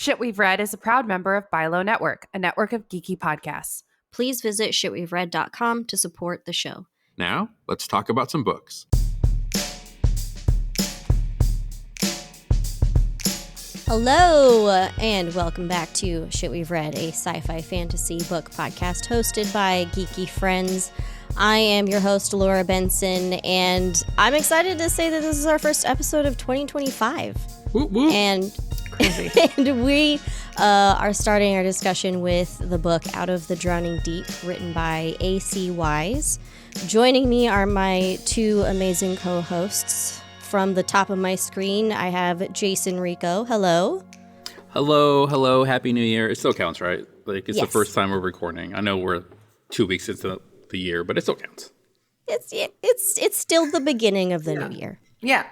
Shit We've Read is a proud member of Bilo Network, a network of geeky podcasts. Please visit shitwe'veread.com to support the show. Now, let's talk about some books. Hello, and welcome back to Shit We've Read, a sci-fi fantasy book podcast hosted by geeky friends. I am your host, Laura Benson, and I'm excited to say that this is our first episode of 2025. Whoop, whoop. And we are starting our discussion with the book Out of the Drowning Deep, written by A.C. Wise. Joining me are my two amazing co-hosts. From the top of my screen, I have Jason Rico. Hello. Hello. Happy New Year. It still counts, right? Like, it's Yes. the first time we're recording. I know we're 2 weeks into the year, but it still counts. It's still the beginning of the new year. Yeah.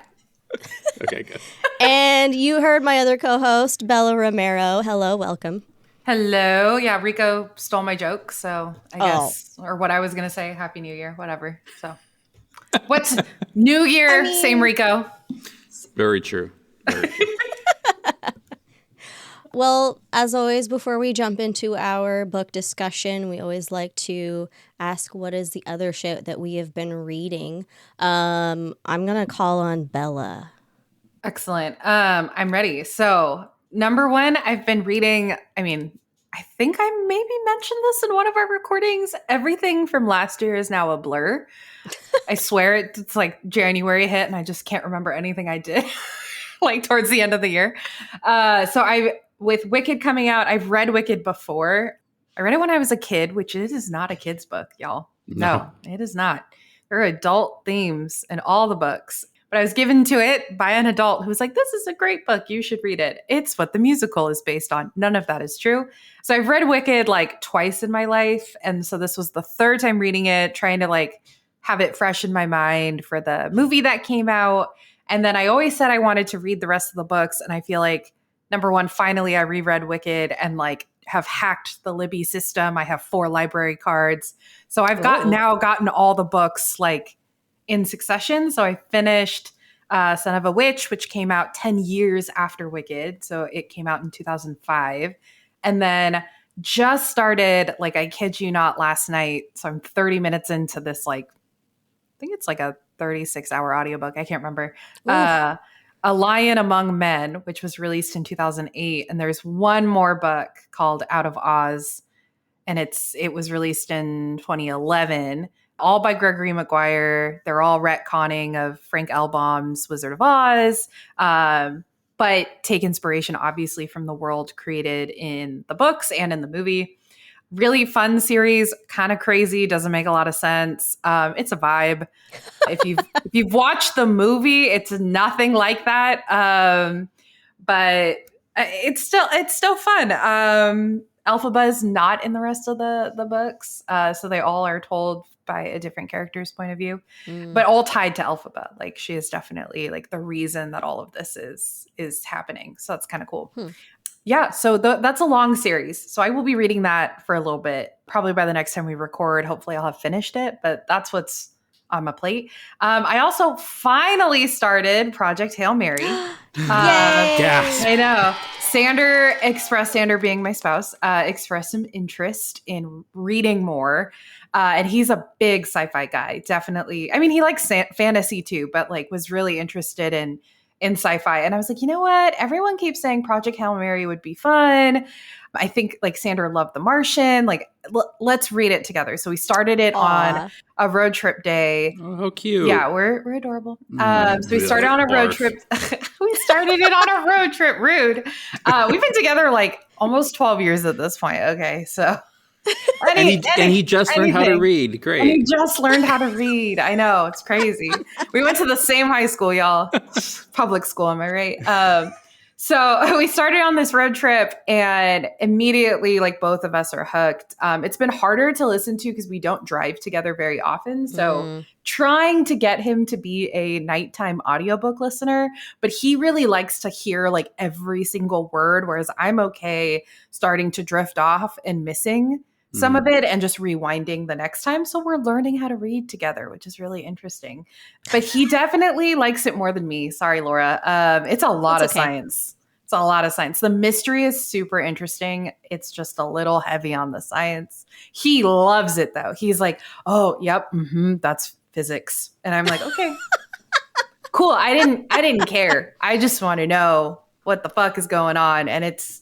Okay, good. And you heard my other co-host, Bella Romero. Hello, welcome. Hello. Yeah, Rico stole my joke, so I guess, or what I was going to say, Happy New Year, whatever. So, what's New Year? Same Rico. Very true. Very true. Well, as always, before we jump into our book discussion, we always like to ask what is the other shit that we have been reading. I'm going to call on Bella. Excellent. I'm ready. So, number one, I've been reading, I think I maybe mentioned this in one of our recordings. Everything from last year is now a blur. I swear it's like January hit and I just can't remember anything I did like towards the end of the year. With Wicked coming out, I've read Wicked before. I read it when I was a kid, which it is not a kid's book, y'all. No, it is not. There are adult themes in all the books. But I was given to it by an adult who was like, this is a great book. You should read it. It's what the musical is based on. None of that is true. So I've read Wicked like twice in my life. And so this was the third time reading it, trying to like have it fresh in my mind for the movie that came out. And then I always said I wanted to read the rest of the books. And I feel like, number one, finally I reread Wicked and like have hacked the Libby system. I have 4 library cards. So I've gotten all the books like in succession. So I finished Son of a Witch, which came out 10 years after Wicked. So it came out in 2005. And then just started, like, I kid you not, last night. So I'm 30 minutes into this, like, I think it's like a 36-hour audiobook. I can't remember. A Lion Among Men, which was released in 2008. And there's one more book called Out of Oz. And it was released in 2011. All by Gregory Maguire. They're all retconning of Frank L. Baum's Wizard of Oz, but take inspiration, obviously, from the world created in the books and in the movie. Really fun series, kind of crazy, doesn't make a lot of sense. It's a vibe. If you've watched the movie, it's nothing like that, but it's still fun. Elphaba is not in the rest of the books, so they all are told by a different character's point of view, but all tied to Elphaba. Like, she is definitely like the reason that all of this is happening. So that's kind of cool. Yeah. So that's a long series. So I will be reading that for a little bit, probably by the next time we record. Hopefully I'll have finished it, but that's what's on my plate. I also finally started Project Hail Mary. Yay! Gasp. I know. Sander being my spouse, expressed some interest in reading more. And he's a big sci-fi guy, definitely. I mean, he likes fantasy too, but like was really interested in sci-fi. And I was like, you know what? Everyone keeps saying Project Hail Mary would be fun. I think like Sander loved The Martian. Like, let's read it together. So we started it on a road trip day. Oh, how cute. Yeah, we're adorable. So we started on a road trip. We started it on a road trip. Rude. We've been together like almost 12 years at this point. Okay, so. And he just learned how to read. Great. And he just learned how to read. I know. It's crazy. We went to the same high school, y'all. Public school, am I right? So we started on this road trip and immediately, like, both of us are hooked. It's been harder to listen to because we don't drive together very often. So trying to get him to be a nighttime audiobook listener, but he really likes to hear like every single word, whereas I'm okay starting to drift off and missing some of it and just rewinding the next time. So we're learning how to read together, which is really interesting. But he definitely likes it more than me. Sorry, Laura. It's a lot of science It's a lot of science. The mystery is super interesting. It's just a little heavy on the science. He loves it though. He's like, oh, yep, that's physics. And I'm like, okay, cool. I didn't care. I just want to know what the fuck is going on. And it's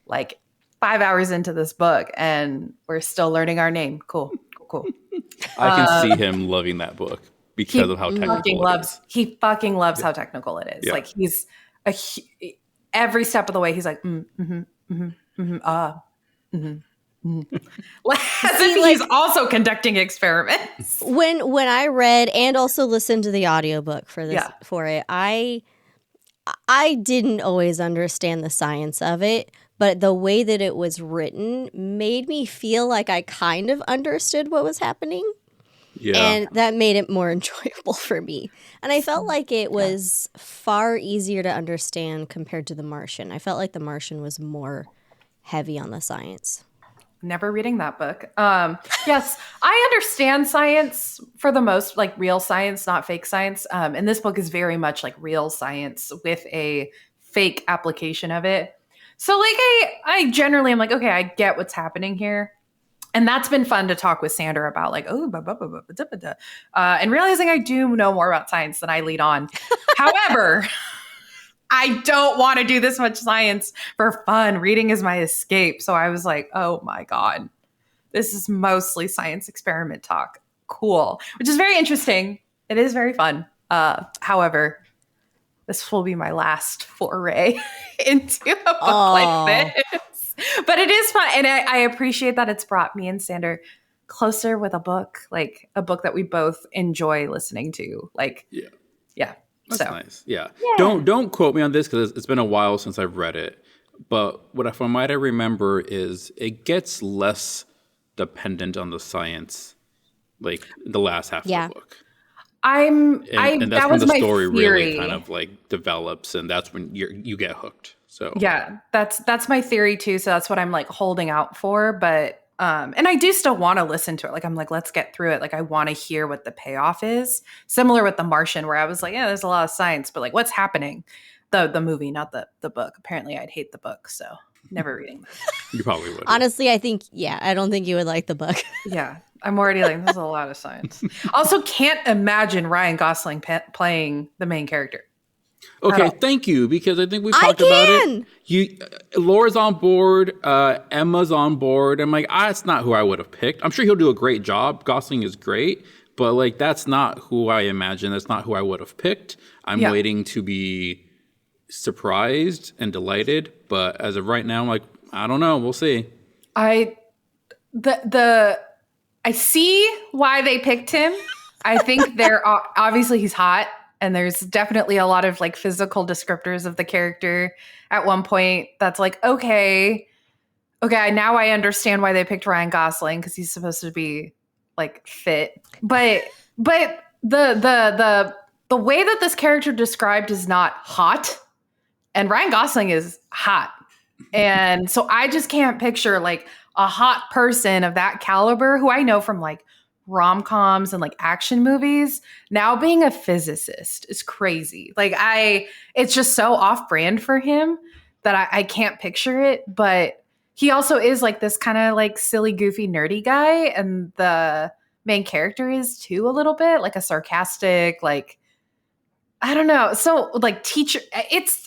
like 5 hours into this book and we're still learning our name. Cool. I can see him loving that book because of how technical it is. He fucking loves how technical it is. Yeah. Like he's every step of the way, he's like, Like, as if he's also conducting experiments. When I read and also listened to the audiobook for this for it, I didn't always understand the science of it, but the way that it was written made me feel like I kind of understood what was happening. Yeah. And that made it more enjoyable for me. And I felt like it was far easier to understand compared to The Martian. I felt like The Martian was more heavy on the science. Never reading that book. Yes, I understand science for the most, like real science, not fake science. And this book is very much like real science with a fake application of it. So like I generally am like, okay, I get what's happening here. And that's been fun to talk with Sandra about, like, and realizing I do know more about science than I lead on. However, I don't want to do this much science for fun. Reading is my escape. So I was like, oh my God, this is mostly science experiment talk. Cool. Which is very interesting. It is very fun. However, this will be my last foray into a book like this. But it is fun. And I appreciate that it's brought me and Sander closer with a book, like a book that we both enjoy listening to. Like, yeah. That's nice. Yeah. Don't quote me on this because it's been a while since I've read it. But what from what I remember is it gets less dependent on the science, like the last half of the book. And that's that when was the my story theory. really kind of like develops, and that's when you get hooked. So yeah, that's my theory too. So that's what I'm like holding out for. But and I do still want to listen to it. Like I'm like, let's get through it. Like I want to hear what the payoff is. Similar with The Martian, where I was like, yeah, there's a lot of science, but like what's happening? The movie, not the book. Apparently, I'd hate the book, so never reading that. You probably would. Honestly, I don't think you would like the book. Yeah, I'm already like, there's a lot of science. Also, can't imagine Ryan Gosling playing the main character. Okay, thank you, because I think we talked about it. Laura's on board, Emma's on board. I'm like, that's not who I would have picked. I'm sure he'll do a great job. Gosling is great, but like that's not who I imagine. That's not who I would have picked. I'm waiting to be surprised and delighted, but as of right now, I'm like, I don't know. We'll see. I see why they picked him. I think obviously he's hot. And there's definitely a lot of like physical descriptors of the character at one point that's like, okay, now I understand why they picked Ryan Gosling because he's supposed to be like fit. But the way that this character described is not hot, and Ryan Gosling is hot. And so I just can't picture like a hot person of that caliber who I know from like rom-coms and like action movies now being a physicist is crazy. Like it's just so off-brand for him that I can't picture it. But he also is like this kind of like silly, goofy, nerdy guy, and the main character is too a little bit like a sarcastic, like I don't know. So like teacher,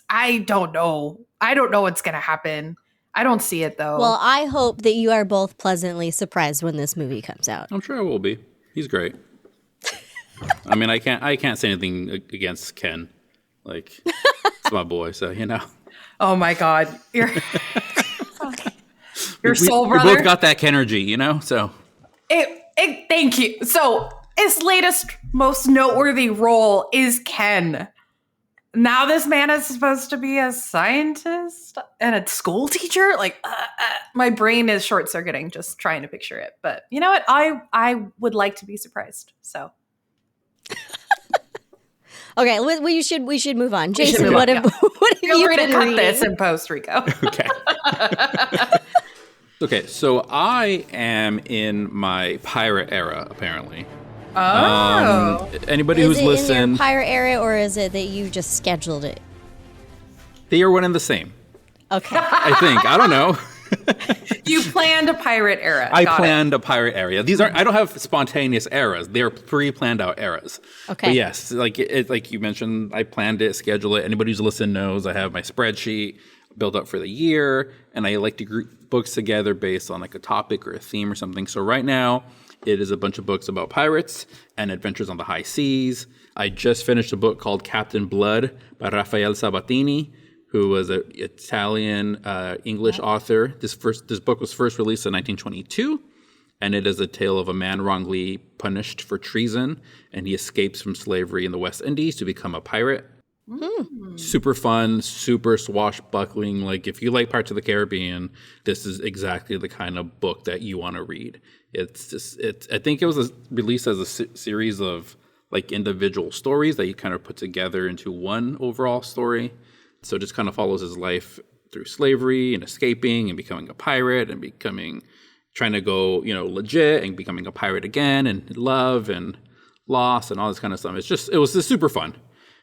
I don't know what's gonna happen. I don't see it though. Well, I hope that you are both pleasantly surprised when this movie comes out. I'm sure I will be. He's great. I mean, I can't say anything against Ken. Like, it's my boy, so you know. Oh my God, your soul brother. We both got that Kenergy, you know. So. Thank you. So his latest, most noteworthy role is Ken. Now this man is supposed to be a scientist and a school teacher. Like my brain is short circuiting just trying to picture it. But you know what? I would like to be surprised. So okay, we should move on. Jason, what have Feel you free been to cut reading? this in post, Rico. Okay. Okay, so I am in my pirate era, apparently. Oh. Anybody Is who's it in listened, your pirate area, or is it that you just scheduled it? They are one and the same. Okay. I think. I don't know. You planned a pirate era. I planned a pirate era. I don't have spontaneous eras. They're pre-planned out eras. Okay. But yes, like you mentioned, I planned it, schedule it. Anybody who's listened knows I have my spreadsheet built up for the year, and I like to group books together based on like a topic or a theme or something. So right now, it is a bunch of books about pirates and adventures on the high seas. I just finished a book called Captain Blood by Raphael Sabatini, who was an Italian English author. This book was first released in 1922, and it is a tale of a man wrongly punished for treason, and he escapes from slavery in the West Indies to become a pirate. Super fun, super swashbuckling. Like, if you like Pirates of the Caribbean, this is exactly the kind of book that you want to read. I think it was released as a series of like individual stories that you kind of put together into one overall story. So it just kind of follows his life through slavery and escaping and becoming a pirate and trying to go, legit and becoming a pirate again, and love and loss and all this kind of stuff. It was just super fun.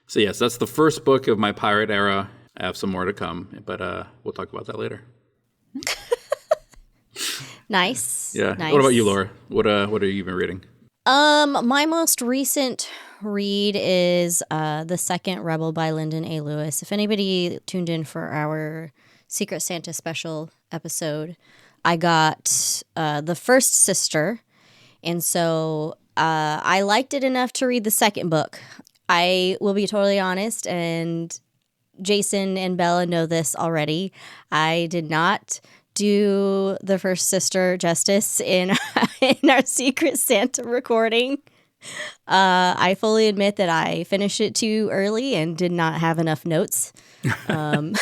So yes, that's the first book of my pirate era. I have some more to come, but we'll talk about that later. Nice. Yeah. Nice. What about you, Laura? What have you been reading? My most recent read is The Second Rebel by Lyndon A. Lewis. If anybody tuned in for our Secret Santa special episode, I got The First Sister, and so I liked it enough to read the second book. I will be totally honest, and Jason and Bella know this already. I did not do The First Sister justice in our Secret Santa recording. I fully admit that I finished it too early and did not have enough notes. And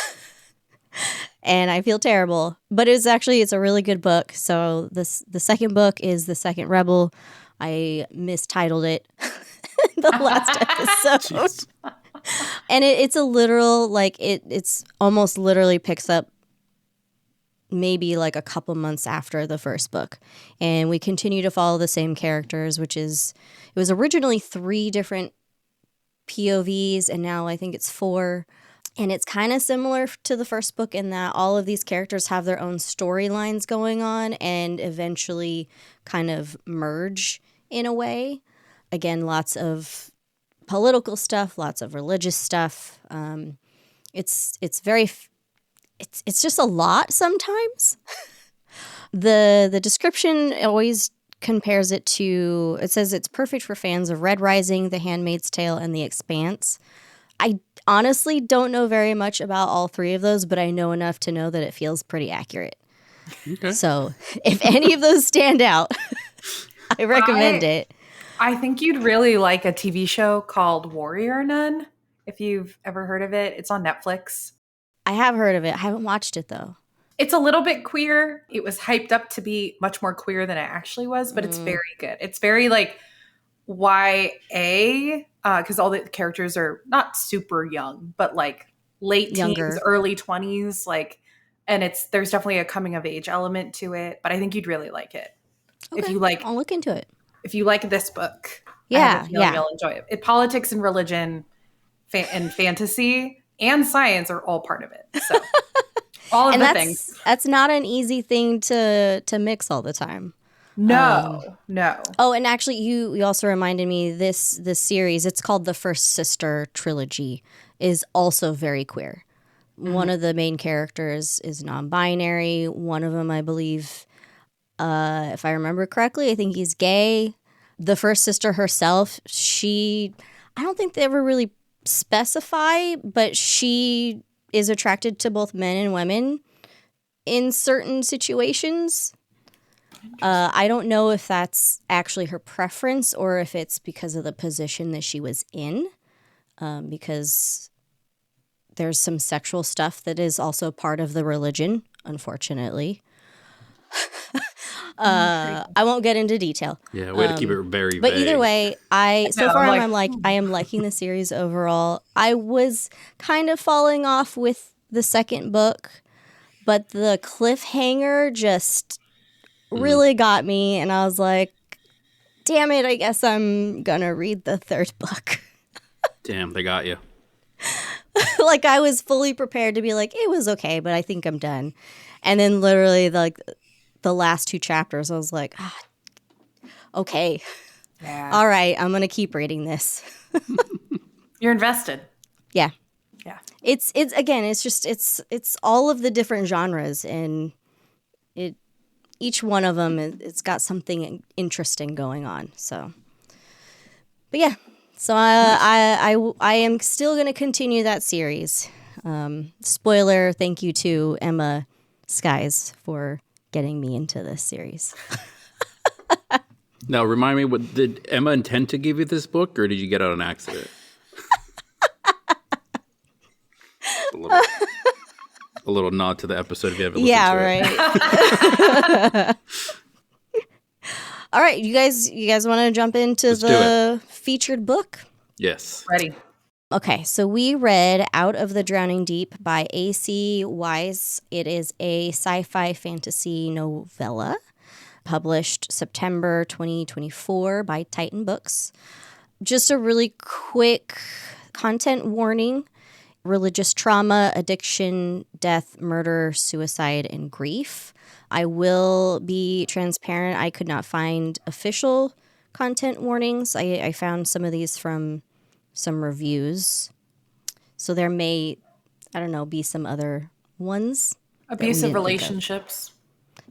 I feel terrible. But it's a really good book. So the second book is The Second Rebel. I mistitled it the last episode. And it's a literal, it's almost literally picks up maybe like a couple months after the first book. And we continue to follow the same characters, it was originally 3 different POVs, and now I think it's 4. And it's kind of similar to the first book in that all of these characters have their own storylines going on and eventually kind of merge in a way. Again, lots of political stuff, lots of religious stuff. It's just a lot sometimes. The description always compares it says it's perfect for fans of Red Rising, The Handmaid's Tale, and The Expanse. I honestly don't know very much about all 3 of those, but I know enough to know that it feels pretty accurate. Okay. So if any of those stand out, I recommend it. I think you'd really like a TV show called Warrior Nun, if you've ever heard of it. It's on Netflix. I have heard of it. I haven't watched it, though. It's a little bit queer. It was hyped up to be much more queer than it actually was, but it's very good. It's very like YA, because all the characters are not super young, but like late Younger. teens, early 20s. And there's definitely a coming of age element to it, but I think you'd really like it. Okay. I'll look into it. If you like this book, yeah, you'll enjoy it. Politics and religion and fantasy and science are all part of it. So all of the things. That's not an easy thing to mix all the time. No. Oh, and actually, you also reminded me this series. It's called the First Sister trilogy. Is also very queer. Mm-hmm. One of the main characters is non-binary. One of them, I believe, if I remember correctly, I think he's gay. The first sister herself, I don't think they ever really specify, but she is attracted to both men and women in certain situations. I don't know if that's actually her preference or if it's because of the position that she was in, because there's some sexual stuff that is also part of the religion, unfortunately. I won't get into detail. Yeah, way to keep it very But vague. either way, I am liking the series overall. I was kind of falling off with the second book, but the cliffhanger just really got me, and I was like, damn it, I guess I'm gonna read the third book. Damn, they got you. Like I was fully prepared to be like, it was okay, but I think I'm done. And then literally the last 2 chapters, I was like, okay, Yeah. all right, I'm going to keep reading this. You're invested. Yeah. Yeah. It's again, it's all of the different genres, and each one of them, it's got something interesting going on. So, but yeah, so I am still going to continue that series. Spoiler, thank you to Emma Skies for getting me into this series. Now, remind me, what did Emma intend to give you this book, or did you get out on accident? A little nod to the episode if you haven't listened to it. Right. All right, you guys want to jump into the featured book? Yes. Ready. Okay, so we read Out of the Drowning Deep by A.C. Wise. It is a sci-fi fantasy novella published September 2024 by Titan Books. Just a really quick content warning: religious trauma, addiction, death, murder, suicide, and grief. I will be transparent. I could not find official content warnings. I found some of these from some reviews. So there may, I don't know, be some other ones. Abusive relationships.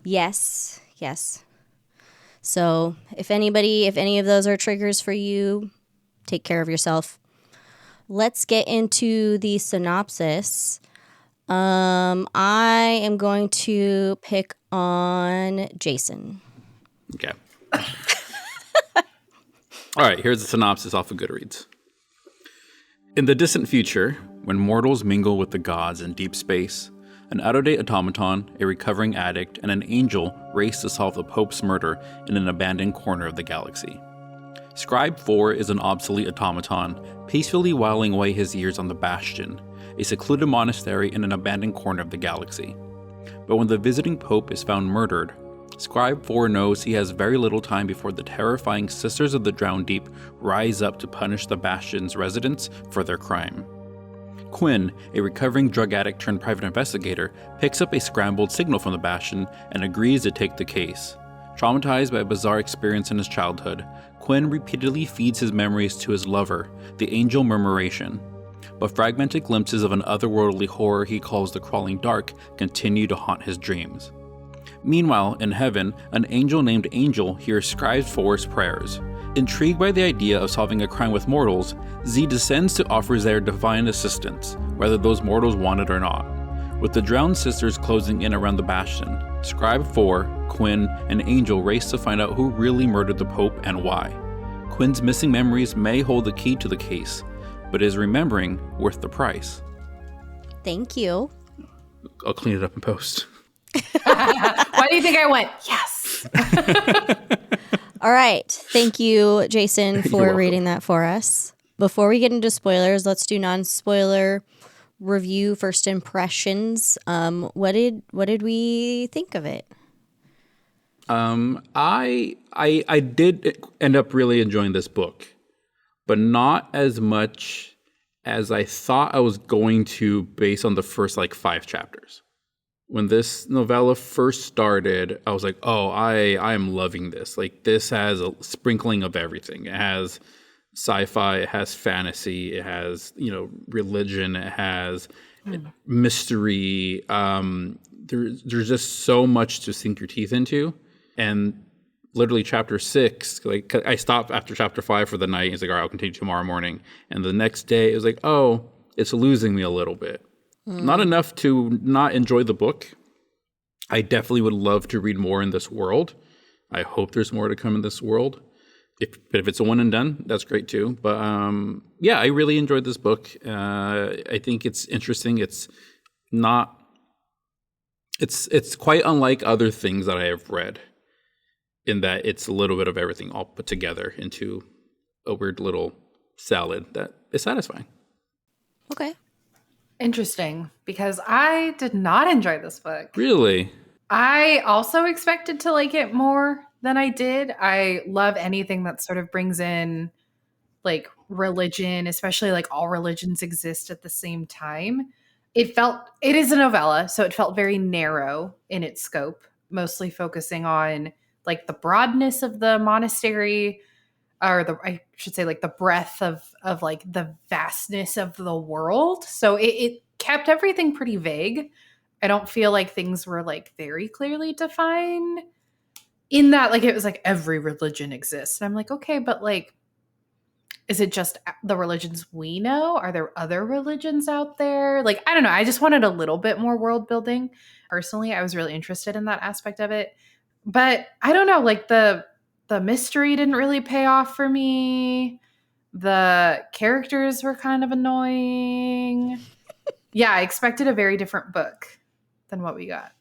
Yes. So if any of those are triggers for you, take care of yourself. Let's get into the synopsis. I am going to pick on Jason. Okay. All right, here's the synopsis off of Goodreads. In the distant future, when mortals mingle with the gods in deep space, an out-of-date automaton, a recovering addict, and an angel race to solve the Pope's murder in an abandoned corner of the galaxy. Scribe 4 is an obsolete automaton, peacefully whiling away his years on the Bastion, a secluded monastery in an abandoned corner of the galaxy. But when the visiting Pope is found murdered, Scribe 4 knows he has very little time before the terrifying Sisters of the Drowned Deep rise up to punish the Bastion's residents for their crime. Quinn, a recovering drug addict turned private investigator, picks up a scrambled signal from the Bastion and agrees to take the case. Traumatized by a bizarre experience in his childhood, Quinn repeatedly feeds his memories to his lover, the angel Murmuration. But fragmented glimpses of an otherworldly horror he calls the Crawling Dark continue to haunt his dreams. Meanwhile, in heaven, an angel named Angel hears Scribe 4's prayers. Intrigued by the idea of solving a crime with mortals, Z descends to offer their divine assistance, whether those mortals want it or not. With the drowned sisters closing in around the Bastion, Scribe 4, Quinn, and Angel race to find out who really murdered the Pope and why. Quinn's missing memories may hold the key to the case, but is remembering worth the price? Thank you. I'll clean it up in post. Why do you think I went, yes? All right. Thank you, Jason, for reading that for us. Before we get into spoilers, let's do non-spoiler review, first impressions. What did we think of it? I did end up really enjoying this book, but not as much as I thought I was going to based on the first 5 chapters. When this novella first started, I was like, oh, I am loving this. This has a sprinkling of everything. It has sci-fi, it has fantasy, it has, religion, it has mystery. There's just so much to sink your teeth into. And literally chapter 6, I stopped after chapter 5 for the night. It's like, all right, I'll continue tomorrow morning. And the next day, it was like, oh, it's losing me a little bit. Not enough to not enjoy the book. I definitely would love to read more in this world. I hope there's more to come in this world. If it's a one and done, that's great too. But yeah, I really enjoyed this book. I think it's interesting. It's quite unlike other things that I have read, in that it's a little bit of everything all put together into a weird little salad that is satisfying. Okay. Interesting, because I did not enjoy this book. Really? I also expected to like it more than I did. I love anything that sort of brings in like religion, especially like all religions exist at the same time. It is a novella, so it felt very narrow in its scope, mostly focusing on like the broadness of the monastery, or I should say like the breadth of like the vastness of the world. So it kept everything pretty vague. I don't feel like things were like very clearly defined in that, like it was like every religion exists. And I'm like, okay, but like, is it just the religions we know? Are there other religions out there? Like, I don't know. I just wanted a little bit more world building. Personally, I was really interested in that aspect of it. But I don't know, like the mystery didn't really pay off for me. The characters were kind of annoying. Yeah, I expected a very different book than what we got.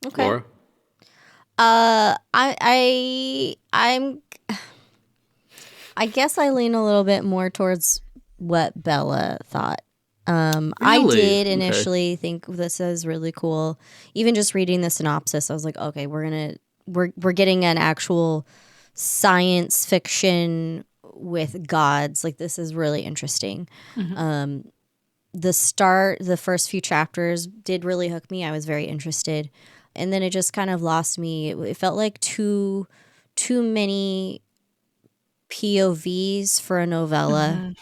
Okay. Laura? I guess I lean a little bit more towards what Bella thought. I Really? did initially think this is really cool. Even just reading the synopsis, I was like, okay, we're getting an actual science fiction with gods. Like, this is really interesting. Mm-hmm. The first few chapters did really hook me. I was very interested. And then it just kind of lost me. It felt like too many POVs for a novella.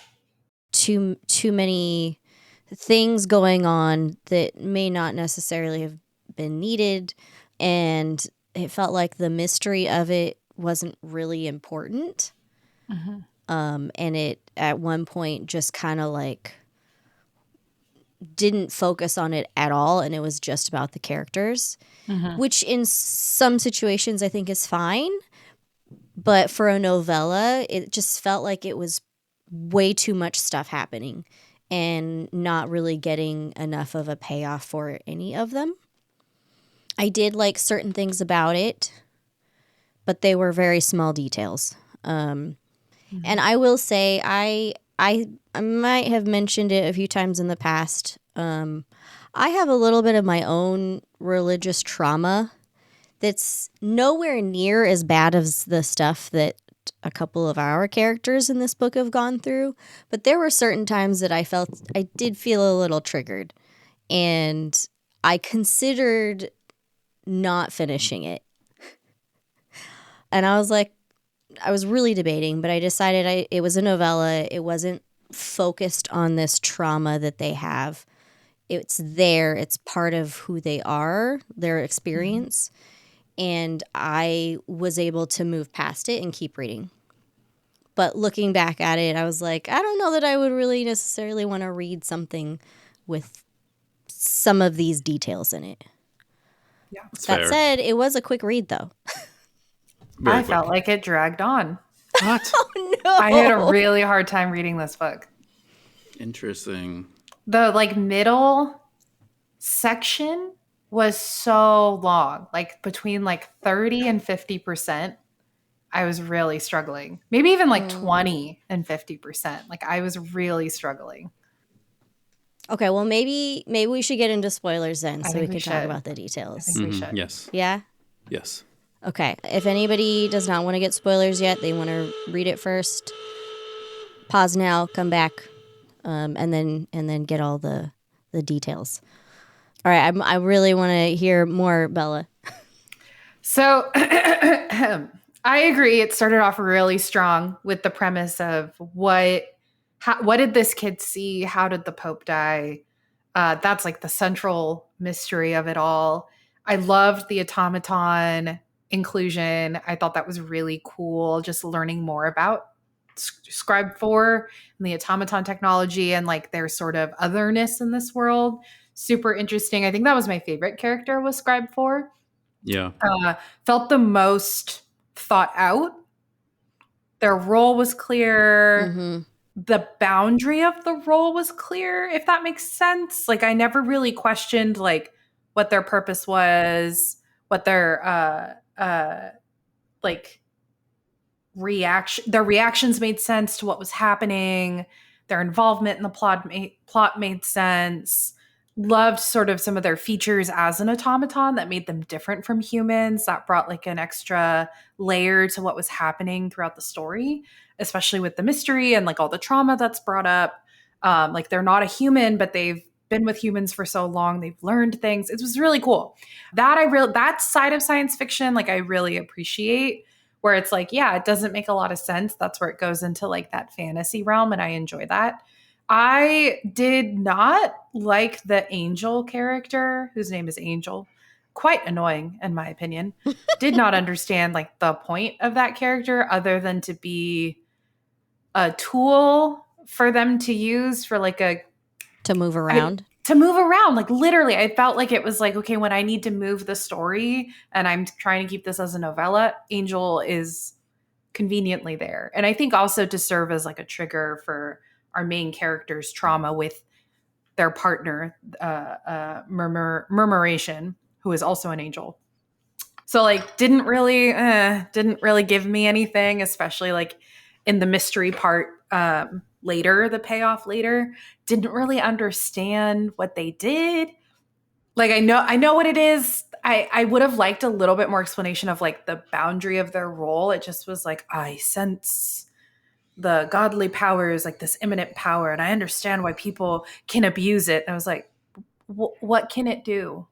Mm-hmm. Too many things going on that may not necessarily have been needed, and it felt like the mystery of it wasn't really important. Mm-hmm. And it at one point just kind of like didn't focus on it at all, and it was just about the characters, Mm-hmm. which in some situations I think is fine. But for a novella, it just felt like it was way too much stuff happening and not really getting enough of a payoff for any of them. I did like certain things about it, but they were very small details. And I will say, I might have mentioned it a few times in the past. I have a little bit of my own religious trauma that's nowhere near as bad as the stuff that a couple of our characters in this book have gone through. But there were certain times that I did feel a little triggered, and I considered not finishing it. And I was really debating, but I decided it was a novella. It wasn't focused on this trauma that they have. It's there. It's part of who they are, their experience. And I was able to move past it and keep reading. But looking back at it, I was like, I don't know that I would really necessarily want to read something with some of these details in it. Yeah. That said, it was a quick read, though. I felt like it dragged on. What? Oh, no. I had a really hard time reading this book. Interesting. The like middle section was so long, like between like 30 and 50%. I was really struggling. Maybe even like 20 and 50%. Like I was really struggling. Okay, well, maybe we should get into spoilers then, I so think we we can talk should. about the details. I think we should. Yes. Yeah? Yes. Okay. If anybody does not want to get spoilers yet, they want to read it first, pause now, come back, and then get all the details. All right, I really want to hear more, Bella. So I agree. It started off really strong with the premise of what did this kid see? How did the Pope die? That's like the central mystery of it all. I loved the automaton inclusion. I thought that was really cool. Just learning more about Scribe 4 and the automaton technology and like their sort of otherness in this world. Super interesting. I think that was my favorite character was Scribe 4. Yeah. Felt the most thought out. Their role was clear. Mm-hmm. The boundary of the role was clear, if that makes sense. Like I never really questioned like what their purpose was, what their like their reactions made sense to what was happening. Their involvement in the plot made sense. loved sort of some of their features as an automaton that made them different from humans, that brought like an extra layer to what was happening throughout the story, especially with the mystery and like all the trauma that's brought up. Like they're not a human, but they've been with humans for so long, they've learned things. It was really cool. That side of science fiction, like I really appreciate, where it's like, yeah, it doesn't make a lot of sense. That's where it goes into like that fantasy realm, and I enjoy that. I did not like the Angel character, whose name is Angel. Quite annoying, in my opinion. Did not understand like the point of that character other than to be a tool for them to use for like to move around. Like literally, I felt like it was like, okay, when I need to move the story and I'm trying to keep this as a novella, Angel is conveniently there. And I think also to serve as like a trigger for our main character's trauma with their partner, Murmuration, who is also an angel. So like didn't really give me anything, especially like in the mystery part later, the payoff later. Didn't really understand what they did. Like I know what it is. I would have liked a little bit more explanation of like the boundary of their role. It just was like, I sense the godly power is like this imminent power, and I understand why people can abuse it. And I was like, what can it do?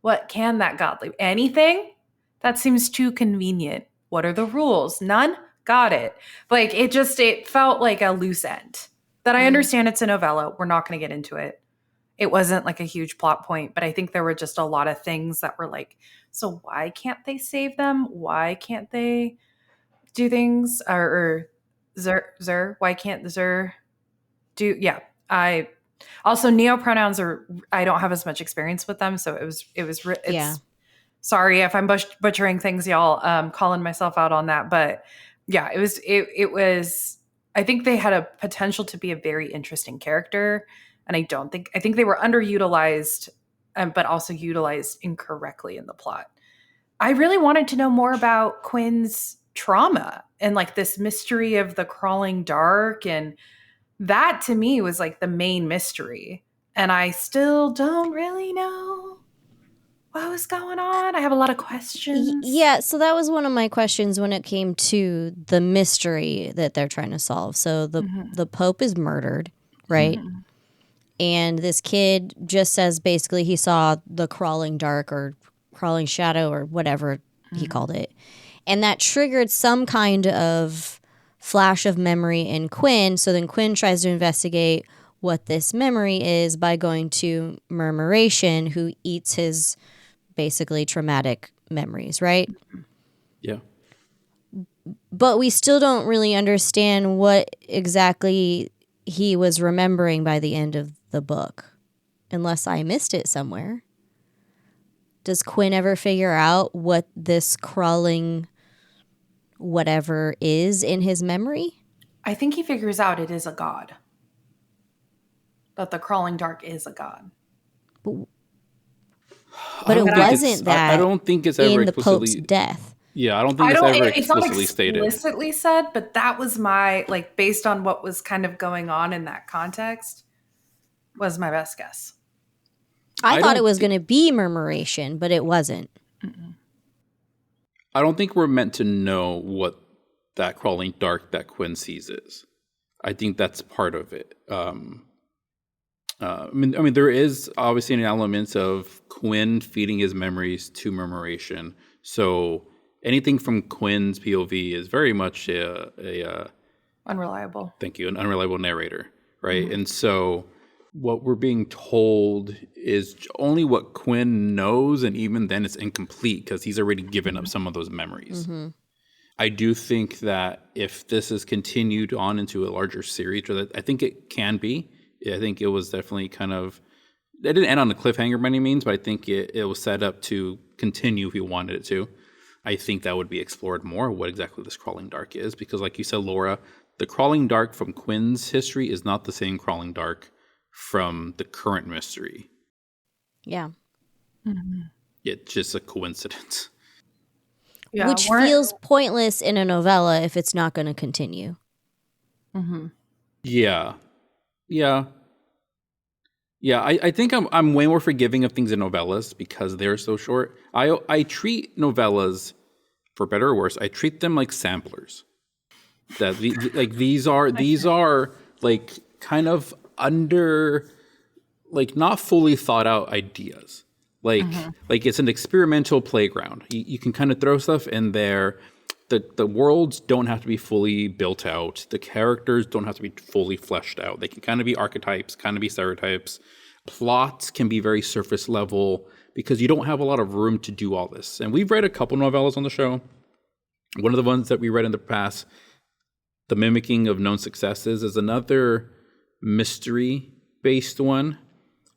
What can that godly? Anything? That seems too convenient. What are the rules? None? Got it. Like it felt like a loose end. That I understand it's a novella. We're not going to get into it. It wasn't like a huge plot point, but I think there were just a lot of things that were like, so why can't they save them? Why can't they do things? Or Zer, why can't Zer do? Yeah, I also neo-pronouns are. I don't have as much experience with them, so it's. Sorry if I'm butchering things, y'all. Calling myself out on that, but yeah, it was. I think they had a potential to be a very interesting character, and I think they were underutilized, but also utilized incorrectly in the plot. I really wanted to know more about Quinn's trauma and like this mystery of the crawling dark, and that to me was like the main mystery, and I still don't really know what was going on. I have a lot of questions. Yeah, so that was one of my questions when it came to the mystery that they're trying to solve. So the Pope is murdered, right? Mm-hmm. And this kid just says basically he saw the crawling dark or crawling shadow or whatever he called it. And that triggered some kind of flash of memory in Quinn. So then Quinn tries to investigate what this memory is by going to Murmuration, who eats his basically traumatic memories, right? Yeah. But we still don't really understand what exactly he was remembering by the end of the book, unless I missed it somewhere. Does Quinn ever figure out what this crawling whatever is in his memory? I think he figures out it is a god. That the crawling dark is a god. But it wasn't that. I don't think it's ever in the Pope's death. Yeah, I don't think it's ever explicitly stated. It's not explicitly said, but that was my, like, based on what was kind of going on in that context, was my best guess. I thought it was going to be Murmuration, but it wasn't. Mm-mm. I don't think we're meant to know what that crawling dark that Quinn sees is. I think that's part of it. I mean, there is obviously an element of Quinn feeding his memories to Murmuration. So anything from Quinn's POV is very much a unreliable. Thank you, an unreliable narrator, right? Mm-hmm. And so what we're being told is only what Quinn knows, and even then it's incomplete because he's already given up some of those memories. Mm-hmm. I do think that if this is continued on into a larger series, or that I think it can be. I think it was definitely kind of, it didn't end on a cliffhanger by any means, but I think it was set up to continue if he wanted it to. I think that would be explored more, what exactly this crawling dark is, because like you said, Laura, the crawling dark from Quinn's history is not the same crawling dark from the current mystery. Yeah. Mm-hmm. It's just a coincidence. Yeah, which feels pointless in a novella if it's not going to continue. Mm-hmm. Yeah. Yeah. Yeah, I think I'm way more forgiving of things in novellas because they're so short. I treat novellas, for better or worse, I treat them like samplers. That like these are like kind of under, like, not fully thought out ideas. Like it's an experimental playground. You can kind of throw stuff in there. The worlds don't have to be fully built out. The characters don't have to be fully fleshed out. They can kind of be archetypes, kind of be stereotypes. Plots can be very surface level because you don't have a lot of room to do all this. And we've read a couple novellas on the show. One of the ones that we read in the past, The Mimicking of Known Successes, is another mystery-based one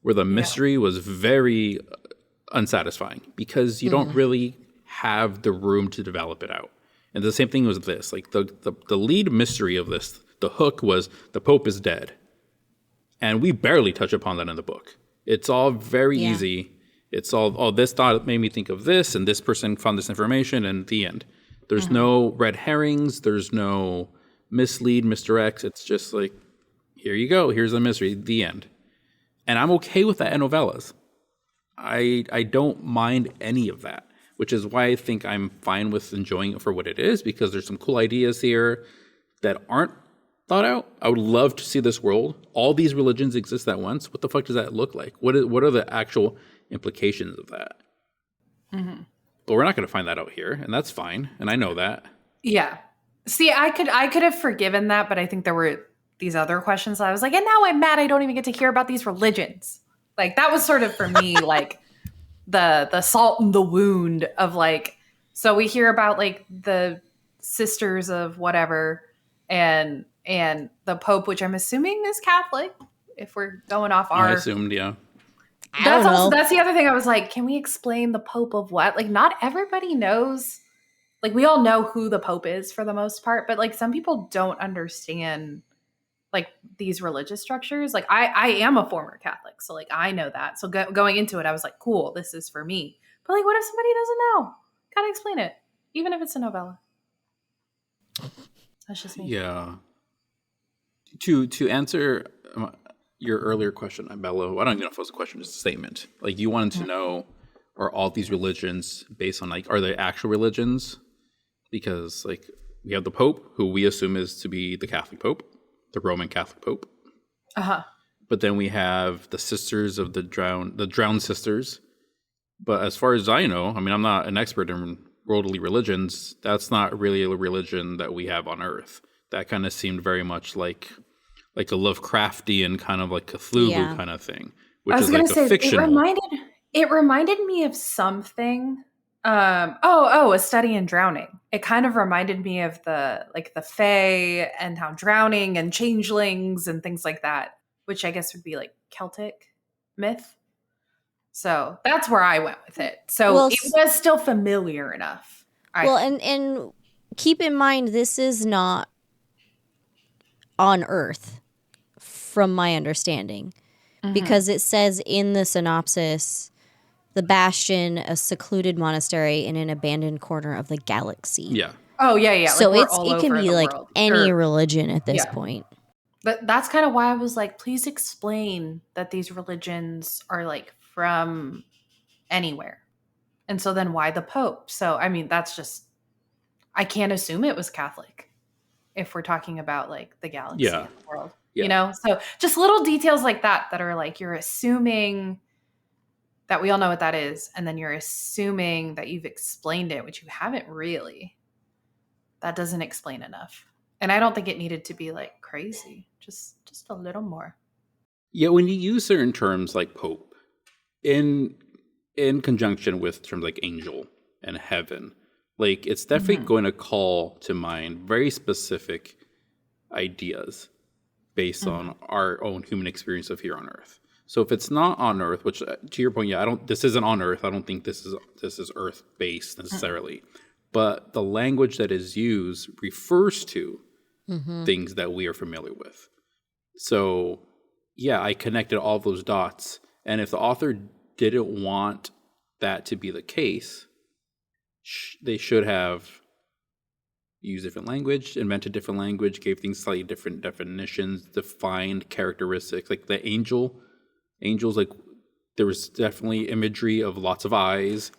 where the mystery was very unsatisfying because you don't really have the room to develop it out. And the same thing was this. Like the lead mystery of this, the hook was the Pope is dead. And we barely touch upon that in the book. It's all very easy. It's all, oh, this thought made me think of this, and this person found this information, and the end. There's no red herrings. There's no mislead, misdirects. It's just like, here you go. Here's the mystery. The end. And I'm okay with that in novellas. I don't mind any of that, which is why I think I'm fine with enjoying it for what it is, because there's some cool ideas here that aren't thought out. I would love to see this world. All these religions exist at once. What the fuck does that look like? What are the actual implications of that? But we're not going to find that out here, and that's fine. And I know that. Yeah. See, I could have forgiven that, but I think there were these other questions. I was like, and now I'm mad I don't even get to hear about these religions. Like, that was sort of for me, like the salt in the wound of like, so we hear about like the sisters of whatever and the Pope, which I'm assuming is Catholic, if we're going off our. I assumed, yeah. That's the other thing. I was like, can we explain the Pope of what? Like, not everybody knows. Like, we all know who the Pope is for the most part, but like some people don't understand like these religious structures. Like I am a former Catholic, so like I know that. So going into it, I was like, cool, this is for me. But like, what if somebody doesn't know? Gotta explain it, even if it's a novella. That's just me. Yeah. To answer your earlier question, Bello, I don't even know if it was a question, just a statement. Like, you wanted to know, are all these religions based on, like, are they actual religions? Because, like, we have the Pope, who we assume is to be the Catholic Pope, the Roman Catholic Pope. But then we have the sisters of the drowned sisters. But as far as I know, I mean, I'm not an expert in worldly religions. That's not really a religion that we have on Earth. That kind of seemed very much like a Lovecraftian kind of like Cthulhu kind of thing, which is like a fictional. It reminded me of something. A study in drowning. It kind of reminded me of the Fae and how drowning and changelings and things like that, which I guess would be like Celtic myth. So that's where I went with it. So it was still familiar enough. And keep in mind, this is not on Earth, from my understanding, because it says in the synopsis, the Bastion, a secluded monastery in an abandoned corner of the galaxy. Yeah. Oh, yeah. So it can be like world. Any religion at this point. But that's kind of why I was like, please explain that these religions are like from anywhere. And so then why the Pope? So, I mean, that's just, I can't assume it was Catholic if we're talking about like the galaxy and the world, you know? So just little details like that are like, you're assuming that we all know what that is. And then you're assuming that you've explained it, which you haven't really. That doesn't explain enough. And I don't think it needed to be like crazy, just a little more. Yeah, when you use certain terms like Pope in conjunction with terms like angel and heaven, like it's definitely going to call to mind very specific ideas based on our own human experience of here on Earth. So if it's not on Earth, which to your point, this isn't on Earth. I don't think this is Earth based necessarily, but the language that is used refers to things that we are familiar with. So yeah, I connected all those dots. And if the author didn't want that to be the case, they should have used different language, invented different language, gave things slightly different definitions, defined characteristics. Like the angel Angels, like, there was definitely imagery of lots of eyes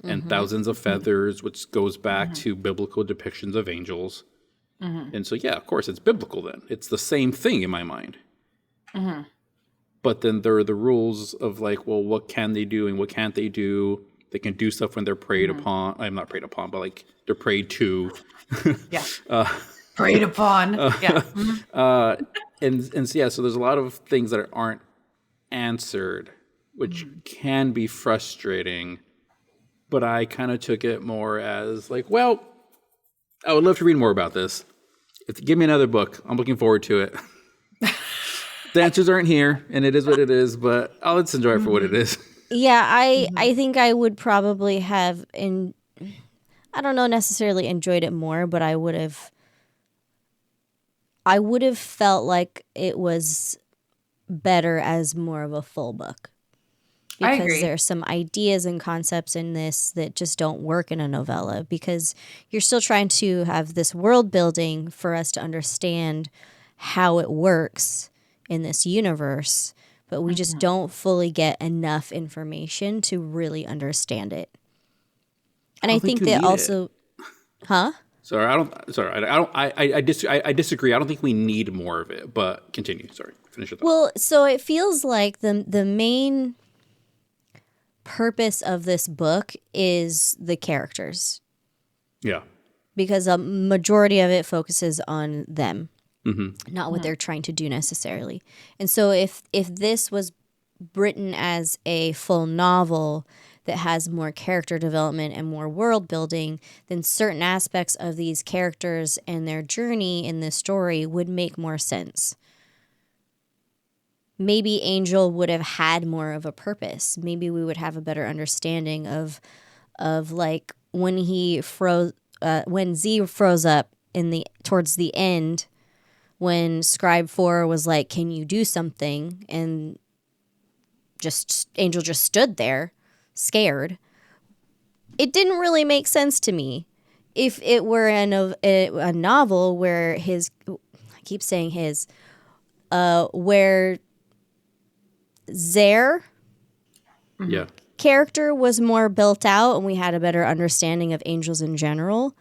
and thousands of feathers, which goes back to biblical depictions of angels. And so, yeah, of course, it's biblical then. It's the same thing in my mind. But then there are the rules of, like, well, what can they do and what can't they do? They can do stuff when they're preyed upon. I'm not preyed upon, but, like, they're preyed to. Yeah. Preyed upon. Yeah. And so, yeah, so there's a lot of things that aren't answered, which can be frustrating. But I kind of took it more as, like, well, I would love to read more about this. Give me another book. I'm looking forward to it. The answers aren't here, and it is what it is, but let's enjoy it for what it is. Yeah, I think I would probably have, I don't know necessarily enjoyed it more, but I would have felt like it was better as more of a full book. I Because agree. there's some ideas and concepts in this that just don't work in a novella, because you're still trying to have this world building for us to understand how it works in this universe, but we just don't fully get enough information to really understand it. And I think that also, huh? Sorry, I don't. Sorry, I don't. I disagree. I don't think we need more of it. But continue. Sorry, finish your thought. Well, so it feels like the main purpose of this book is the characters, Yeah. because a majority of it focuses on them, not what they're trying to do necessarily. And so if this was written as a full novel that has more character development and more world building, then certain aspects of these characters and their journey in this story would make more sense. Maybe Angel would have had more of a purpose. Maybe we would have a better understanding of like when he froze, when Z froze up towards the end, when Scribe 4 was like, "Can you do something?" and Angel just stood there, scared. It didn't really make sense to me. If it were a novel where I keep saying his, where their Yeah. character was more built out and we had a better understanding of angels in general,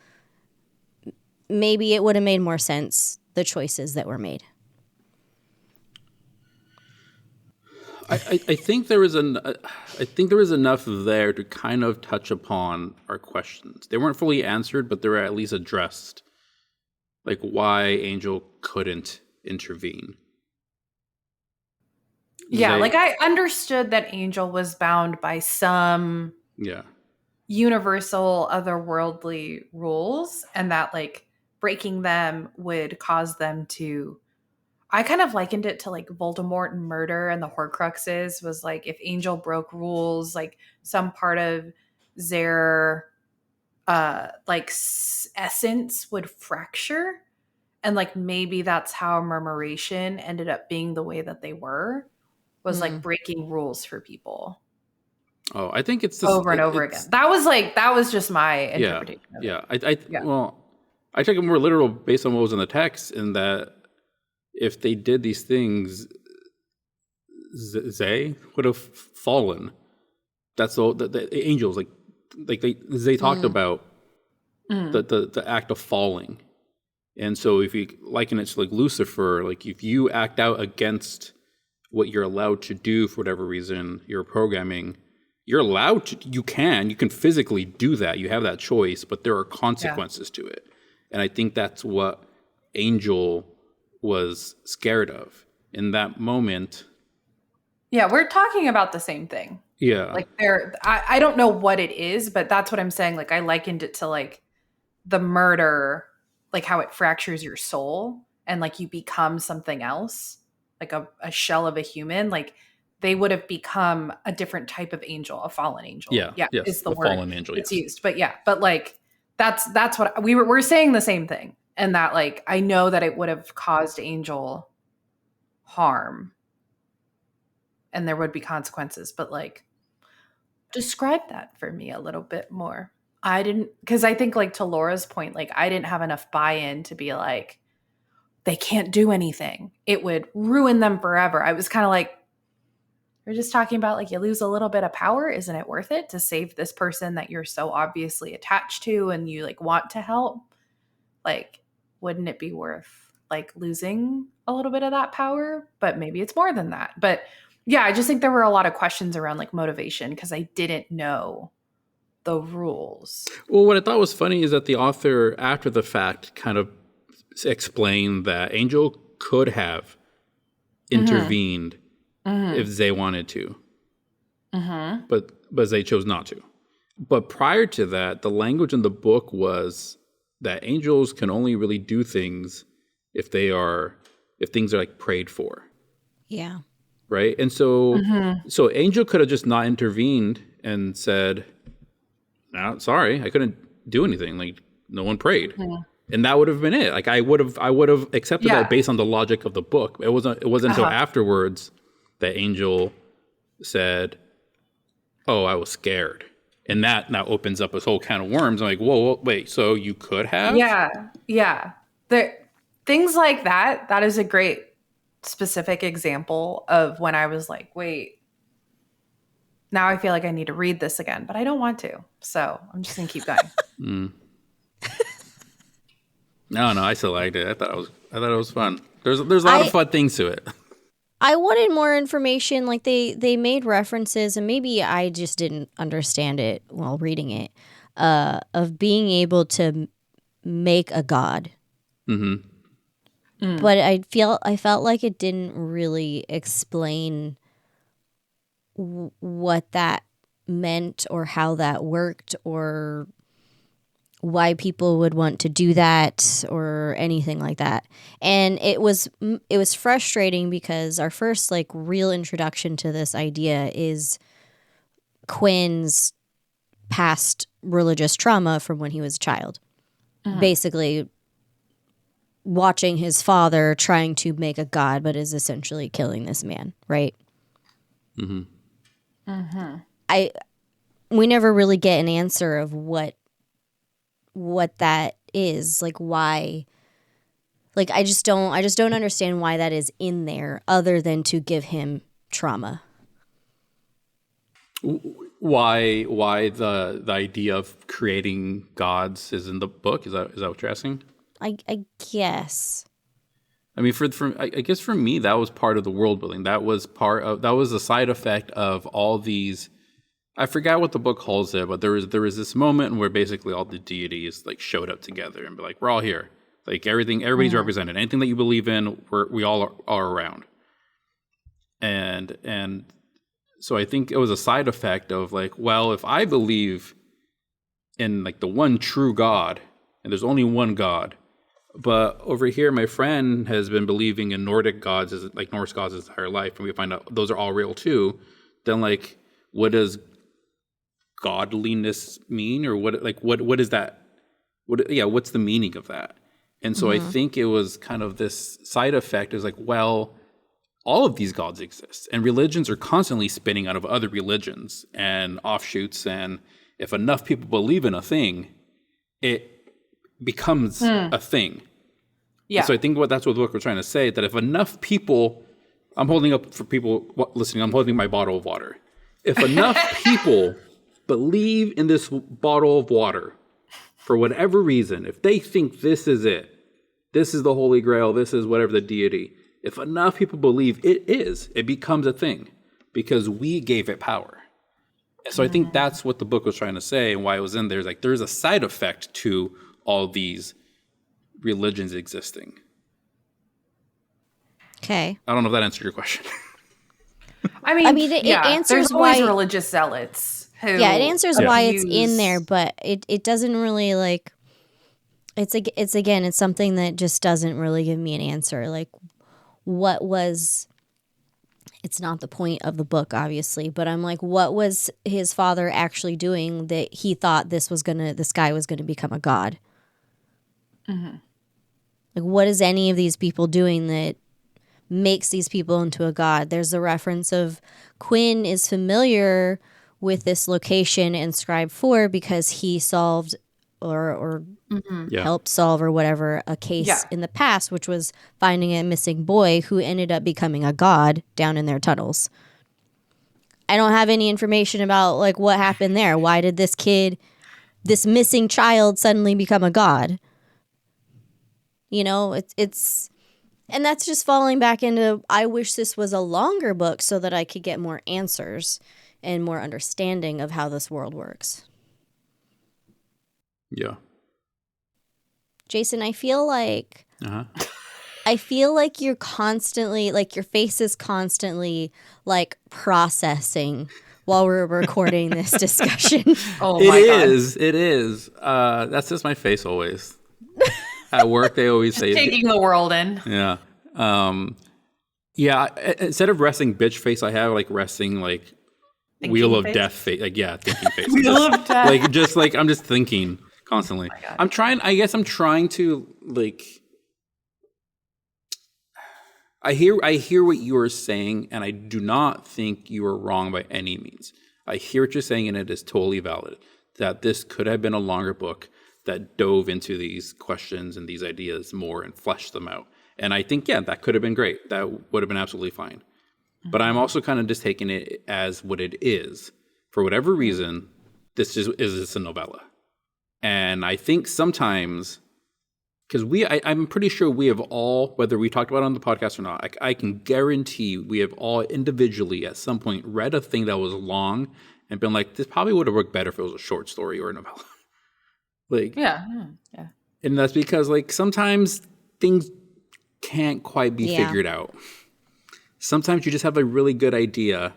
maybe it would have made more sense, the choices that were made. I think there was enough there to kind of touch upon our questions. They weren't fully answered, but they were at least addressed, like why Angel couldn't intervene. Yeah, like I understood that Angel was bound by some universal otherworldly rules, and that like breaking them would cause them to. I kind of likened it to like Voldemort and murder, and the Horcruxes was like if Angel broke rules, like some part of their essence would fracture, and like maybe that's how Murmuration ended up being the way that they were. Was like breaking rules for people. Oh, I think it's over and over again. That was just my interpretation. Yeah. Well, I took it more literal based on what was in the text, in that if they did these things, they would have fallen. That's all. The angels, like they talked about the act of falling, and so if you liken it to like Lucifer, like if you act out against what you're allowed to do for whatever reason, your programming, you're allowed to, you can physically do that. You have that choice, but there are consequences to it. And I think that's what Angel was scared of in that moment. Yeah, we're talking about the same thing. Yeah. Like I don't know what it is, but that's what I'm saying. Like I likened it to like the murder, like how it fractures your soul and like you become something else. Like a shell of a human, like they would have become a different type of angel, a fallen angel. Yeah, yes, is the word fallen angel. It's used, but like that's what we're saying the same thing, and that like I know that it would have caused Angel harm, and there would be consequences. But like, describe that for me a little bit more. I didn't, because I think like to Laura's point, like I didn't have enough buy-in to be like, they can't do anything. It would ruin them forever. I was kind of like, we're just talking about like you lose a little bit of power. Isn't it worth it to save this person that you're so obviously attached to and you like want to help? Like, wouldn't it be worth like losing a little bit of that power? But maybe it's more than that. But yeah, I just think there were a lot of questions around like motivation because I didn't know the rules. Well, what I thought was funny is that the author, after the fact, kind of explained that Angel could have intervened if they wanted to, but they chose not to. But prior to that, the language in the book was that angels can only really do things if things are like prayed for. Yeah. Right. And so Angel could have just not intervened and said, "No, sorry, I couldn't do anything. Like no one prayed." And that would have been it. Like I would have accepted that based on the logic of the book. It wasn't until afterwards that Angel said, "Oh, I was scared." And that now opens up this whole can of worms. I'm like, whoa, wait, so you could have? Yeah. Things like that is a great specific example of when I was like, wait, now I feel like I need to read this again, but I don't want to. So I'm just going to keep going. No, I still liked it. I thought it was fun. There's a lot of fun things to it. I wanted more information. Like they made references, and maybe I just didn't understand it while reading it, of being able to make a god. But I felt like it didn't really explain what that meant or how that worked or why people would want to do that or anything like that. And it was frustrating because our first like real introduction to this idea is Quinn's past religious trauma from when he was a child. Basically watching his father trying to make a god, but is essentially killing this man, right? We never really get an answer of what that is, like why, like I just don't understand why that is in there other than to give him trauma. Why the idea of creating gods is in the book? Is that what you're asking? I guess. I mean, I guess for me that was part of the world building. That was a side effect of all these. I forgot what the book calls it, but there was this moment where basically all the deities like showed up together and be like, we're all here. Like everybody's represented. Anything that you believe in, we all are around. And so I think it was a side effect of like, well, if I believe in like the one true God, and there's only one God, but over here my friend has been believing in Nordic gods, like Norse gods his entire life, and we find out those are all real too, then like what does godliness mean, or what is that? What's the meaning of that? And so I think it was kind of this side effect is like, well, all of these gods exist, and religions are constantly spinning out of other religions and offshoots, and if enough people believe in a thing, it becomes a thing. Yeah. And so I think that's what the book was trying to say, that if enough people, I'm holding up for people listening, I'm holding my bottle of water. If enough people believe in this bottle of water for whatever reason, if they think this is it, this is the Holy Grail, this is whatever the deity, if enough people believe it becomes a thing because we gave it power. So I think that's what the book was trying to say, and why it was in there. Is like there's a side effect to all these religions existing. Okay. I don't know if that answered your question. I mean, it answers there's always religious zealots. It answers why it's in there, but it doesn't really like. It's something that just doesn't really give me an answer. Like, what was? It's not the point of the book, obviously, but I'm like, what was his father actually doing that he thought this guy was gonna become a god? Like, what is any of these people doing that makes these people into a god? There's a reference of Quinn is familiar with this location in Scribe 4 because he solved or helped solve or whatever a case in the past, which was finding a missing boy who ended up becoming a god down in their tunnels. I don't have any information about like what happened there. Why did this missing child suddenly become a god? You know, it's and that's just falling back into, I wish this was a longer book so that I could get more answers and more understanding of how this world works. Yeah. Jason, I feel like you're constantly, like your face is constantly like processing while we're recording this discussion. Oh my God. It is. That's just my face always. At work, they always say Taking the world in. Yeah. Yeah. Instead of resting bitch face, I have like resting like Thinking wheel of face? death face. Like, yeah, thinking face. Wheel of death. Like I'm just thinking constantly. God. I'm trying to like. I hear what you are saying, and I do not think you are wrong by any means. I hear what you're saying, and it is totally valid that this could have been a longer book that dove into these questions and these ideas more and fleshed them out. And I think, yeah, that could have been great. That would have been absolutely fine. Mm-hmm. But I'm also kind of just taking it as what it is. For whatever reason, this is a novella. And I think sometimes, because I'm pretty sure we have all, whether we talked about it on the podcast or not, I can guarantee we have all individually at some point read a thing that was long and been like, this probably would have worked better if it was a short story or a novella. Like, yeah. And that's because like sometimes things can't quite be figured out. Sometimes you just have a really good idea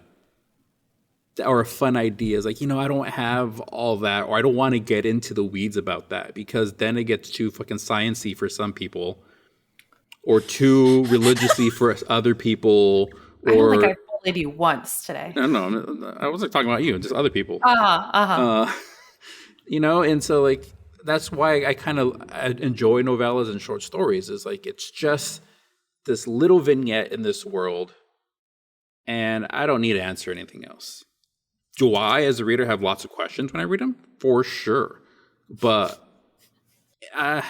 or a fun idea. It's like, I don't have all that, or I don't want to get into the weeds about that because then it gets too fucking sciencey for some people or too religiously for other people. Or I don't think I bullied you once today. No, I wasn't talking about you, just other people. And so like, that's why I enjoy novellas and short stories. Is like it's just this little vignette in this world, and I don't need to answer anything else. Do I, as a reader, have lots of questions when I read them? For sure, but I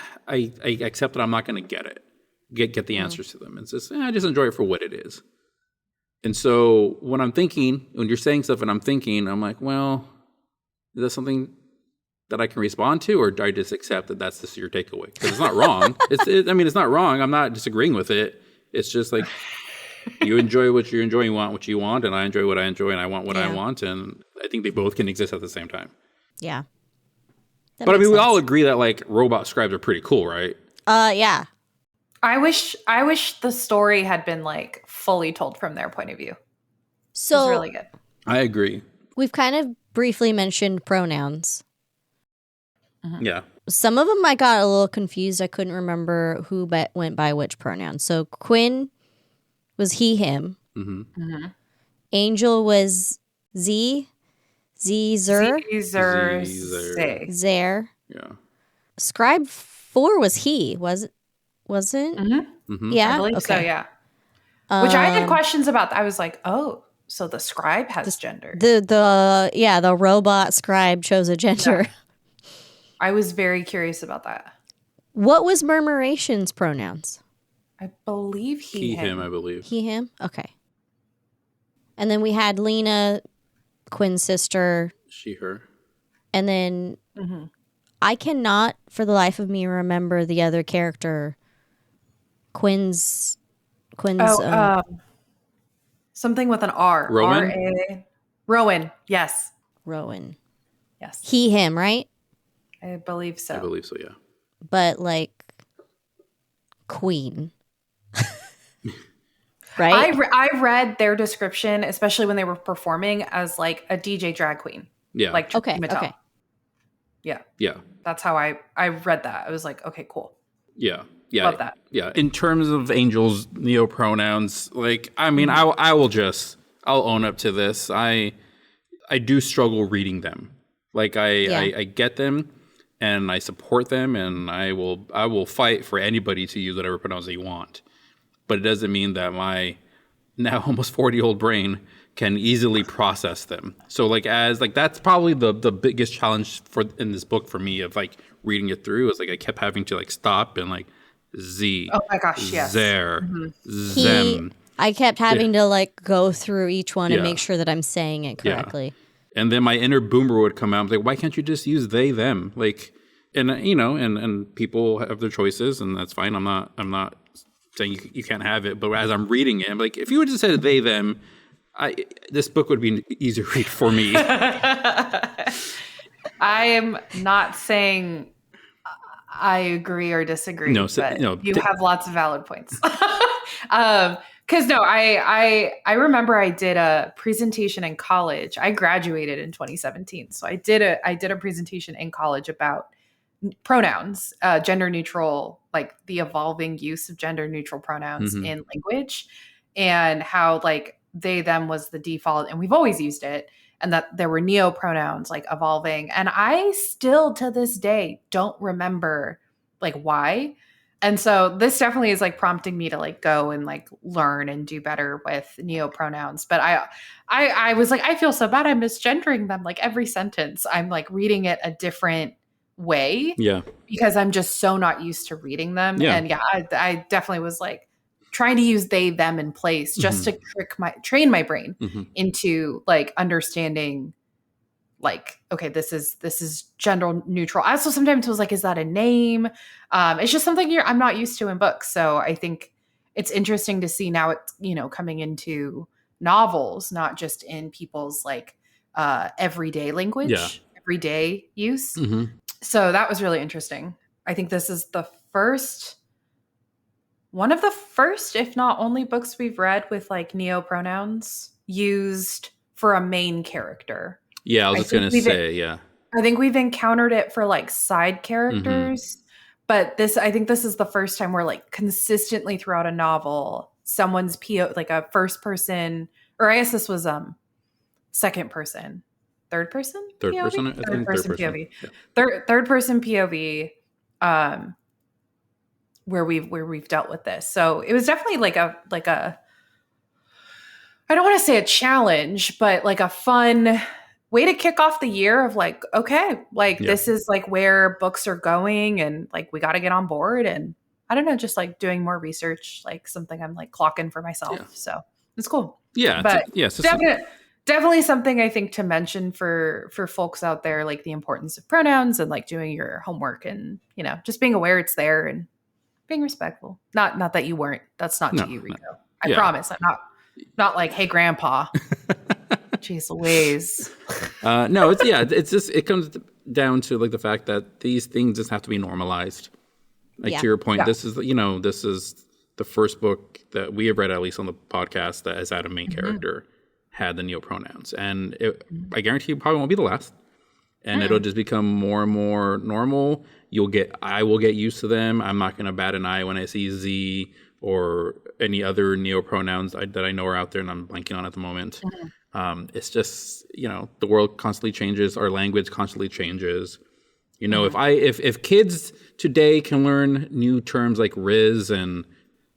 accept that I'm not going to get the answers to them. It's just I just enjoy it for what it is. And so when you're saying stuff, and I'm thinking, I'm like, well, is that something that I can respond to, or do I just accept that that's just your takeaway? Because it's not wrong. It's not wrong. I'm not disagreeing with it. It's just like you enjoy what you enjoy, you want what you want, and I enjoy what I enjoy, and I want what I want, and I think they both can exist at the same time. Yeah. But we all agree that like robot scribes are pretty cool, right? Yeah. I wish the story had been like fully told from their point of view. So it was really good. I agree. We've kind of briefly mentioned pronouns. Mm-hmm. Yeah. Some of them I got a little confused. I couldn't remember who went by which pronoun. So Quinn was he, him. Mm-hmm. Mm-hmm. Angel was Z, zer. Zer. Yeah. Scribe 4 was he, wasn't? Mm-hmm. Mm-hmm. Yeah. I believe so, yeah. Which I had questions about. I was like, oh, so the scribe has gender. The robot scribe chose a gender. Yeah. I was very curious about that. What was Murmuration's pronouns? I believe he, him. I believe. He, him? Okay. And then we had Lena, Quinn's sister. She, her. And then I cannot, for the life of me, remember the other character. Quinn's something with an R. Rowan? R-A. Rowan, yes. Rowan. Yes. He, him, right? I believe so. I believe so, yeah. But like Queen. Right? I read their description, especially when they were performing, as like a DJ drag queen. Yeah. Like okay. Yeah. Yeah. That's how I read that. I was like, okay, cool. Yeah. Yeah. Love that. Yeah. In terms of Angel's neo-pronouns, like, I mean, I'll own up to this. I do struggle reading them. Like I get them and I support them, and I will fight for anybody to use whatever pronouns they want. But it doesn't mean that my now almost 40-year-old brain can easily process them. So that's probably the biggest challenge in this book for me of like reading it through is like I kept having to like stop and like Z. Oh my gosh, yes. There. Zem. I kept having to like go through each one and make sure that I'm saying it correctly. Yeah. And then my inner boomer would come out. I'm like, why can't you just use they, them? Like, and and people have their choices, and that's fine. I'm not saying you can't have it. But as I'm reading it, I'm like, if you would just said they, them, this book would be an easier read for me. I am not saying I agree or disagree. You have lots of valid points. Because I remember I did a presentation in college. I graduated in 2017, so I did a presentation in college about pronouns, gender neutral, like the evolving use of gender neutral pronouns in language, and how like they them was the default, and we've always used it. And that there were neo-pronouns like evolving. And I still to this day don't remember like why. And so this definitely is like prompting me to like go and like learn and do better with neo-pronouns. But I was like, I feel so bad. I'm misgendering them. Like every sentence, I'm like reading it a different way. Yeah. Because I'm just so not used to reading them. Yeah. And I definitely was like, trying to use they, them in place just to train my brain into like understanding like, okay, this is gender neutral. I also sometimes was like, is that a name? It's just something I'm not used to in books. So I think it's interesting to see now it's, coming into novels, not just in people's like everyday language, everyday use. So that was really interesting. I think this is one of the first, if not only, books we've read with like neo-pronouns used for a main character. Yeah, I was just going to say, I think we've encountered it for like side characters, but I think this is the first time where like consistently throughout a novel, someone's like a first person, or I guess this was second person, third person POV? Third person POV. Yeah. Third person POV. Where we've dealt with this. So it was definitely like a I don't want to say a challenge, but like a fun way to kick off the year of like, okay, like this is like where books are going and like we got to get on board, and I don't know, just like doing more research, like something I'm like clocking for myself. Yeah. So it's cool. Yeah. But definitely something I think to mention for folks out there, like the importance of pronouns and like doing your homework and, just being aware it's there and being respectful. Not that you weren't. That's not to you, Rico. I promise. I'm not like, hey, grandpa. Jeez Louise. No, it's just, it comes down to like the fact that these things just have to be normalized. Like to your point, this is the first book that we have read, at least on the podcast, that has had a main character had the neo-pronouns. And I guarantee you probably won't be the last. And it'll just become more and more normal. I will get used to them. I'm not going to bat an eye when I see Z or any other neo-pronouns that I know are out there and I'm blanking on at the moment. It's just, the world constantly changes. Our language constantly changes. If kids today can learn new terms like Riz and,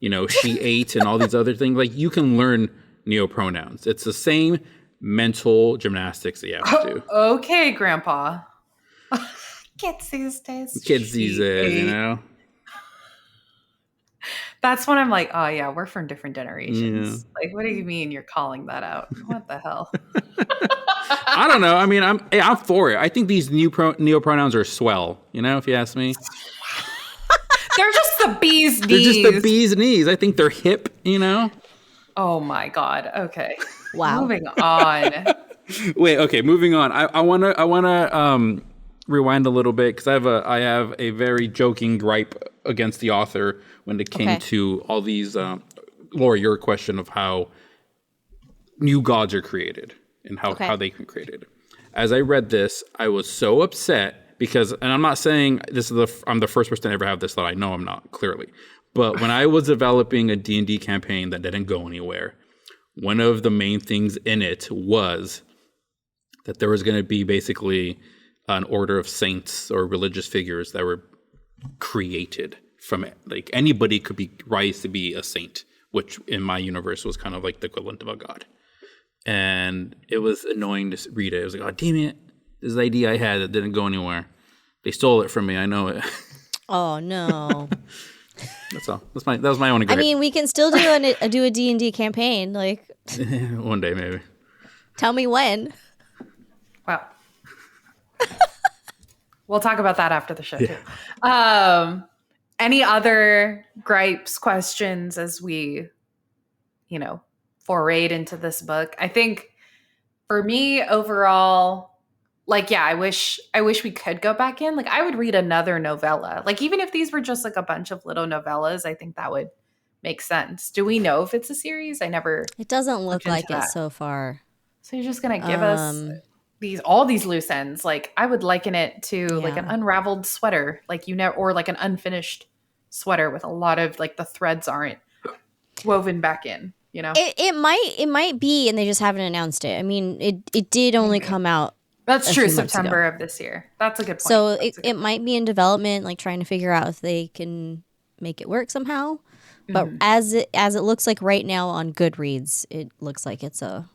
she ate and all these other things, like you can learn neo-pronouns. It's the same mental gymnastics that you have to do. Okay, Grandpa. Kids these days, That's when I'm like, oh yeah, we're from different generations. Yeah. Like, what do you mean you're calling that out? What the hell? I don't know. I mean, I'm for it. I think these neo-pronouns are swell, if you ask me. They're just the bee's knees. They're just the bee's knees. I think they're hip, Oh my God. Okay. Wow. Moving on. Wait, okay, moving on. I wanna rewind a little bit because I have a very joking gripe against the author when it came to all these Laura, your question of how new gods are created and how they can create it. As I read this, I was so upset because, and I'm not saying I'm the first person to ever have this thought. I know I'm not, clearly. But when I was developing a D&D campaign that didn't go anywhere, one of the main things in it was that there was going to be basically an order of saints or religious figures that were created from it. Like anybody could rise to be a saint, which in my universe was kind of like the equivalent of a god. And it was annoying to read it. It was like, oh, damn it. This is the idea I had that didn't go anywhere. They stole it from me. I know it. Oh, no. That's all. That was my only. I mean, we can still do a D&D campaign. Like one day, maybe. Tell me when. Well, we'll talk about that after the show too. Any other gripes, questions as we, forayed into this book? I think for me overall, like, yeah, I wish we could go back in. Like, I would read another novella. Like, even if these were just like a bunch of little novellas, I think that would make sense. Do we know if it's a series? It doesn't look like it so far. So you're just gonna give us all these loose ends. Like, I would liken it to like an unraveled sweater, like or like an unfinished sweater with a lot of like the threads aren't woven back in. It might be, and they just haven't announced it. I mean, it did only come out. That's true. September of this year. That's a good point. So it might be in development, like trying to figure out if they can make it work somehow. But as it looks like right now on Goodreads, it looks like it's a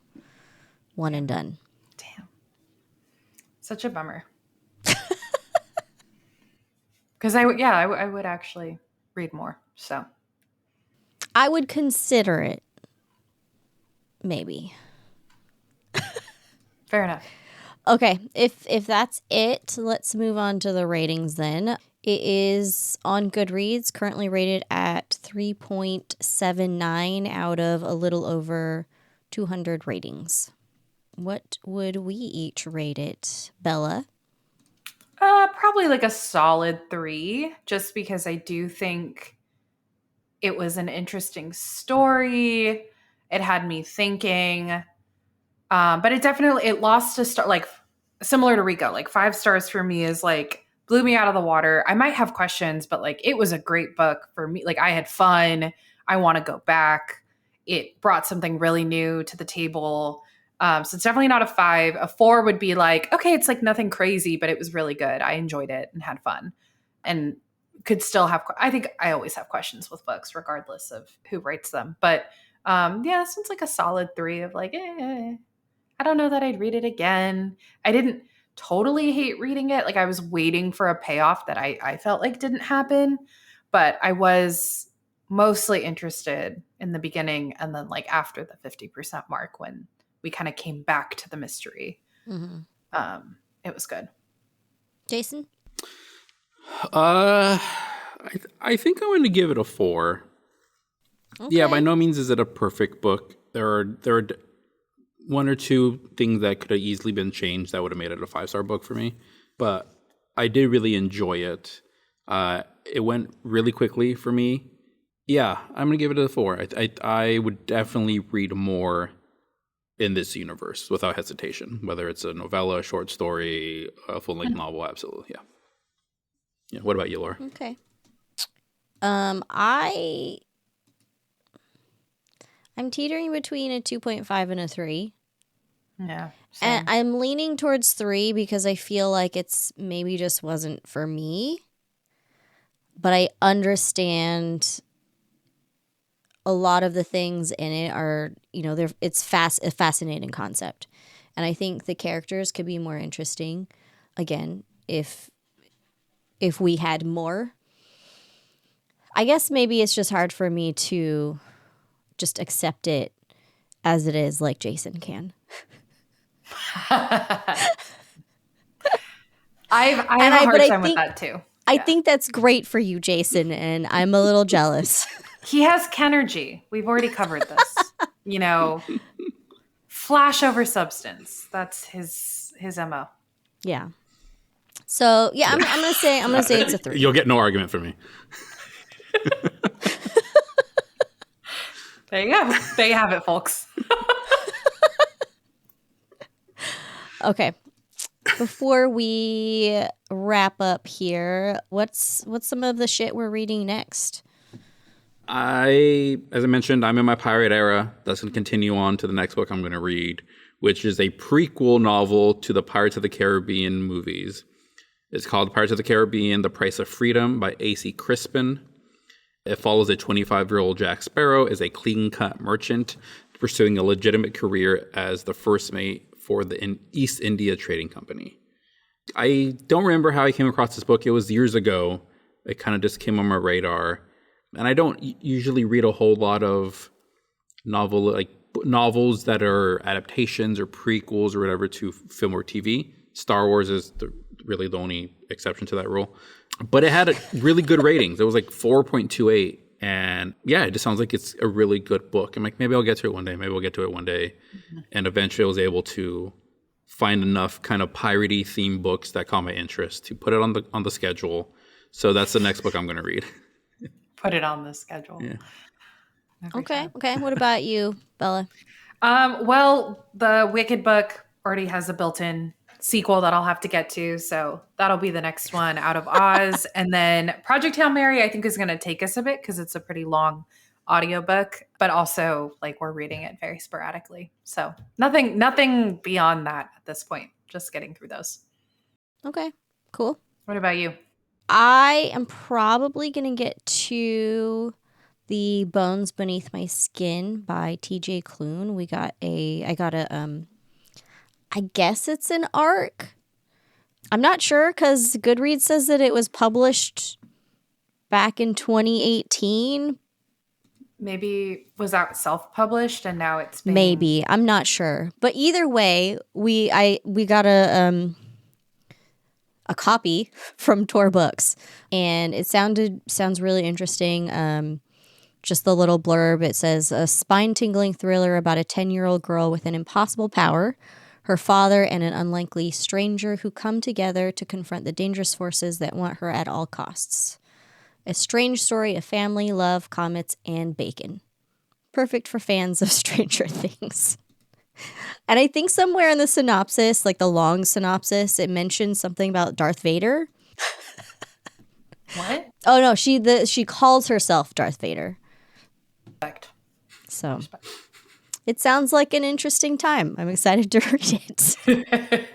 one and done. Damn. Such a bummer. Because I would actually read more. So I would consider it. Maybe. Fair enough. Okay, if that's it, let's move on to the ratings then. It is on Goodreads, currently rated at 3.79 out of a little over 200 ratings. What would we each rate it, Bella? Probably like a solid 3, just because I do think it was an interesting story. It had me thinking. But it lost a star, like similar to Rico, like 5 stars for me is like blew me out of the water. I might have questions, but like it was a great book for me. Like I had fun. I want to go back. It brought something really new to the table. So it's definitely not a 5. A 4 would be like, okay, it's like nothing crazy, but it was really good. I enjoyed it and had fun and could still have, I think I always have questions with books regardless of who writes them. But this one's like a solid 3 of like, I don't know that I'd read it again. I didn't totally hate reading it. Like I was waiting for a payoff that I felt like didn't happen, but I was mostly interested in the beginning and then like after the 50% mark when we kind of came back to the mystery. Mm-hmm. It was good. Jason? I think I'm going to give it a 4. Okay. Yeah, by no means is it a perfect book. There are one or two things that could have easily been changed that would have made it a 5-star book for me. But I did really enjoy it. It went really quickly for me. Yeah, I'm going to give it a 4. I would definitely read more in this universe without hesitation, whether it's a novella, a short story, a full-length novel, absolutely, yeah. Yeah, what about you, Laura? Okay. I'm teetering between a 2.5 and a 3. Yeah. Same. And I'm leaning towards 3 because I feel like it's maybe just wasn't for me. But I understand a lot of the things in it are, it's a fascinating concept. And I think the characters could be more interesting, again, if we had more. I guess maybe it's just hard for me to just accept it as it is like Jason can. I have a hard time with that too. I think that's great for you, Jason, and I'm a little jealous. He has Kenergy. We've already covered this. Flash over substance. That's his MO. Yeah. So yeah, I'm gonna say it's a 3. You'll get no argument from me. There you go. There you have it, folks. Okay. Before we wrap up here, what's some of the shit we're reading next? As I mentioned, I'm in my pirate era. That's going to continue on to the next book I'm going to read, which is a prequel novel to the Pirates of the Caribbean movies. It's called Pirates of the Caribbean: The Price of Freedom by A.C. Crispin. It follows a 25-year-old Jack Sparrow as a clean-cut merchant pursuing a legitimate career as the first mate for the East India Trading Company. I don't remember how I came across this book. It was years ago. It kind of just came on my radar. And I don't usually read a whole lot of novels that are adaptations or prequels or whatever to film or TV. Star Wars is really the only exception to that rule. But it had really good ratings. It was like 4.28. And yeah, it just sounds like it's a really good book. I'm like, maybe I'll get to it one day. Maybe I'll get to it one day. Mm-hmm. And eventually I was able to find enough kind of piratey themed books that caught my interest to put it on the schedule. So that's the next book I'm going to read. Put it on the schedule. Yeah. Okay. What about you, Bella? Well, the Wicked book already has a built-in sequel that I'll have to get to. So that'll be the next one out of Oz. And then Project Hail Mary, I think, is going to take us a bit because it's a pretty long audiobook, but also like we're reading it very sporadically. So nothing beyond that at this point, just getting through those. Okay, cool. What about you? I am probably going to get to The Bones Beneath My Skin by TJ Klune. I guess it's an arc. I'm not sure because Goodreads says that it was published back in 2018. Maybe was that self-published and now it's being... Maybe. I'm not sure. But either way, we got a copy from Tor Books, and it sounds really interesting. Just the little blurb, it says, a spine-tingling thriller about a 10-year-old girl with an impossible power, her father, and an unlikely stranger who come together to confront the dangerous forces that want her at all costs. A strange story of family, love, comets, and bacon. Perfect for fans of Stranger Things. And I think somewhere in the synopsis, like the long synopsis, it mentions something about Darth Vader. What? Oh no, she calls herself Darth Vader. Respect. So it sounds like an interesting time. I'm excited to read it.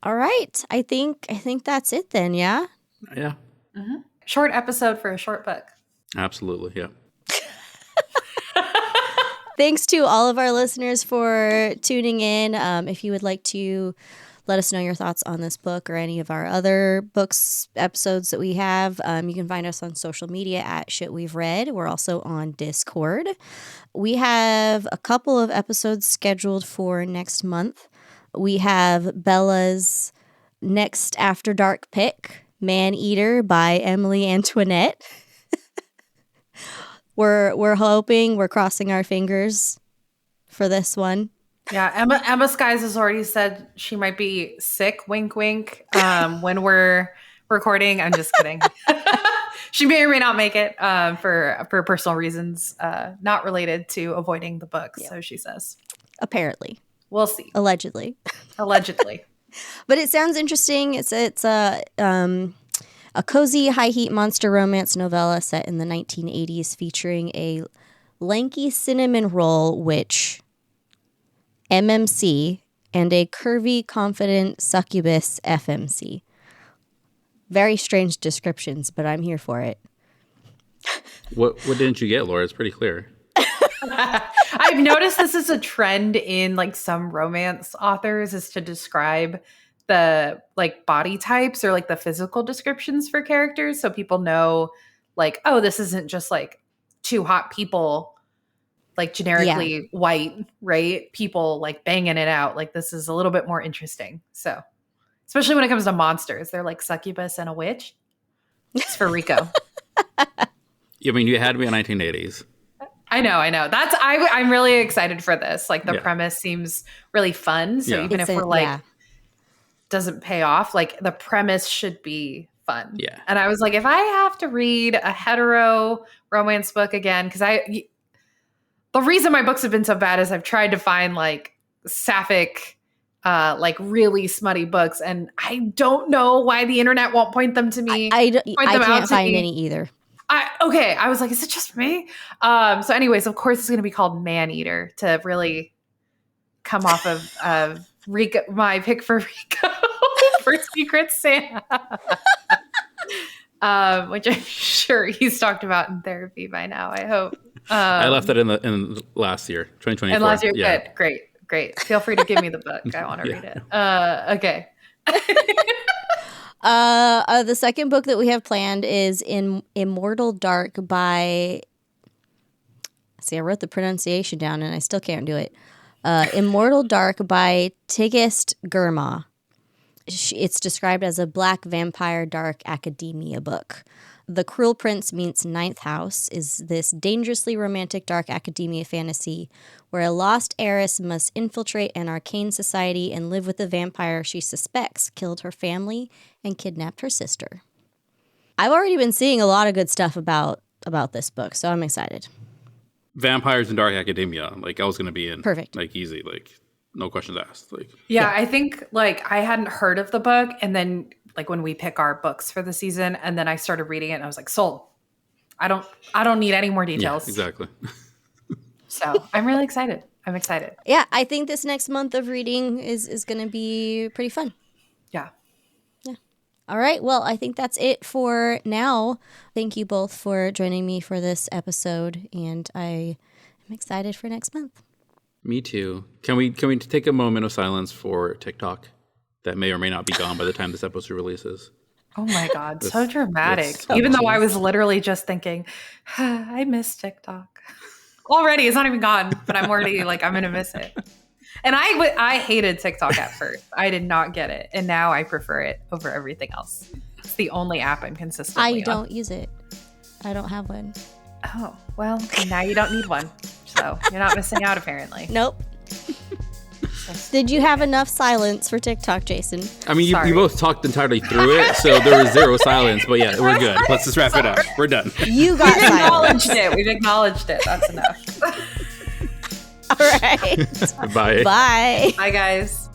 All right. I think that's it then, yeah? Yeah. Mm-hmm. Short episode for a short book. Absolutely, yeah. Thanks to all of our listeners for tuning in. If you would like to let us know your thoughts on this book or any of our other books episodes that we have, you can find us on social media at Shit We've Read. We're also on Discord. We have a couple of episodes scheduled for next month. We have Bella's next After Dark pick, Man Eater by Emily Antoinette. We're hoping, we're crossing our fingers for this one. Yeah, Emma Skies has already said she might be sick, wink, wink, when we're recording. I'm just kidding. She may or may not make it for personal reasons, not related to avoiding the book, so she says. Apparently. We'll see. Allegedly. But it sounds interesting. It's a cozy, high-heat monster romance novella set in the 1980s featuring a lanky cinnamon roll witch, MMC, and a curvy, confident succubus, FMC. Very strange descriptions, but I'm here for it. What didn't you get, Laura? It's pretty clear. I've noticed this is a trend in like some romance authors is to describe the like body types or like the physical descriptions for characters so people know like, oh, this isn't just like two hot people like generically white, right? People like banging it out. Like this is a little bit more interesting. So especially when it comes to monsters, they're like succubus and a witch. It's for Rico. I mean, you had me in 1980s. I know. I'm really excited for this. Like the premise seems really fun. So even if we're like, doesn't pay off, like the premise should be fun. Yeah. And I was like, if I have to read a hetero romance book again, because the reason my books have been so bad is I've tried to find like sapphic, like really smutty books, and I don't know why the internet won't point them to me. I can't find any either. I was like, is it just me? So anyways, of course it's going to be called Man Eater to really come off of Rico, my pick for Rico for Secret Santa, which I'm sure he's talked about in therapy by now. I hope. I left it in last year, 2024. And last year, good, great. Feel free to give me the book. I want to read it. Okay. The second book that we have planned is Immortal Dark by... See, I wrote the pronunciation down and I still can't do it. Immortal Dark by Tigist Girma. It's described as a black vampire dark academia book. The Cruel Prince Meets Ninth House is this dangerously romantic dark academia fantasy where a lost heiress must infiltrate an arcane society and live with a vampire she suspects killed her family and kidnapped her sister. I've already been seeing a lot of good stuff about this book, so I'm excited. Vampires in Dark Academia, like I was going to be in. Perfect. Like easy, like no questions asked. Like yeah, I think like I hadn't heard of the book, and then like when we pick our books for the season, and then I started reading it and I was like, sold. I don't need any more details. Yeah, exactly. So I'm really excited. I'm excited. Yeah, I think this next month of reading is going to be pretty fun. Yeah. Yeah. All right. Well, I think that's it for now. Thank you both for joining me for this episode, and I am excited for next month. Me too. Can we take a moment of silence for TikTok? That may or may not be gone by the time this episode releases. Oh my God, so dramatic. Even though I was literally just thinking, I miss TikTok. Already, it's not even gone, but I'm already like, I'm going to miss it. And I hated TikTok at first. I did not get it. And now I prefer it over everything else. It's the only app I'm consistently I don't use it. I don't have one. Oh, well, now you don't need one. So you're not missing out, apparently. Nope. Did you have enough silence for TikTok, Jason? I mean, you both talked entirely through it, so there was zero silence. But yeah, we're good. Let's just wrap it up. We're done. You got We've acknowledged it. We've acknowledged it. That's enough. All right. Bye. Bye. Bye, guys.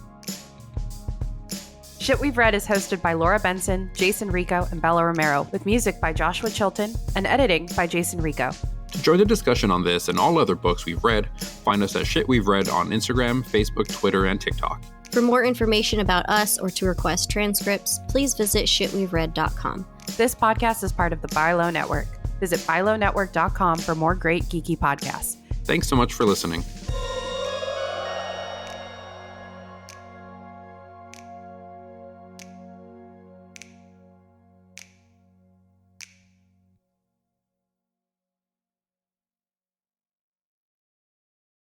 Shit We've Read is hosted by Laura Benson, Jason Rico, and Bella Romero, with music by Joshua Chilton and editing by Jason Rico. To join the discussion on this and all other books we've read, find us at Shit We've Read on Instagram, Facebook, Twitter, and TikTok. For more information about us or to request transcripts, please visit shitwe'veread.com. This podcast is part of the Bilo Network. Visit bilonetwork.com for more great geeky podcasts. Thanks so much for listening.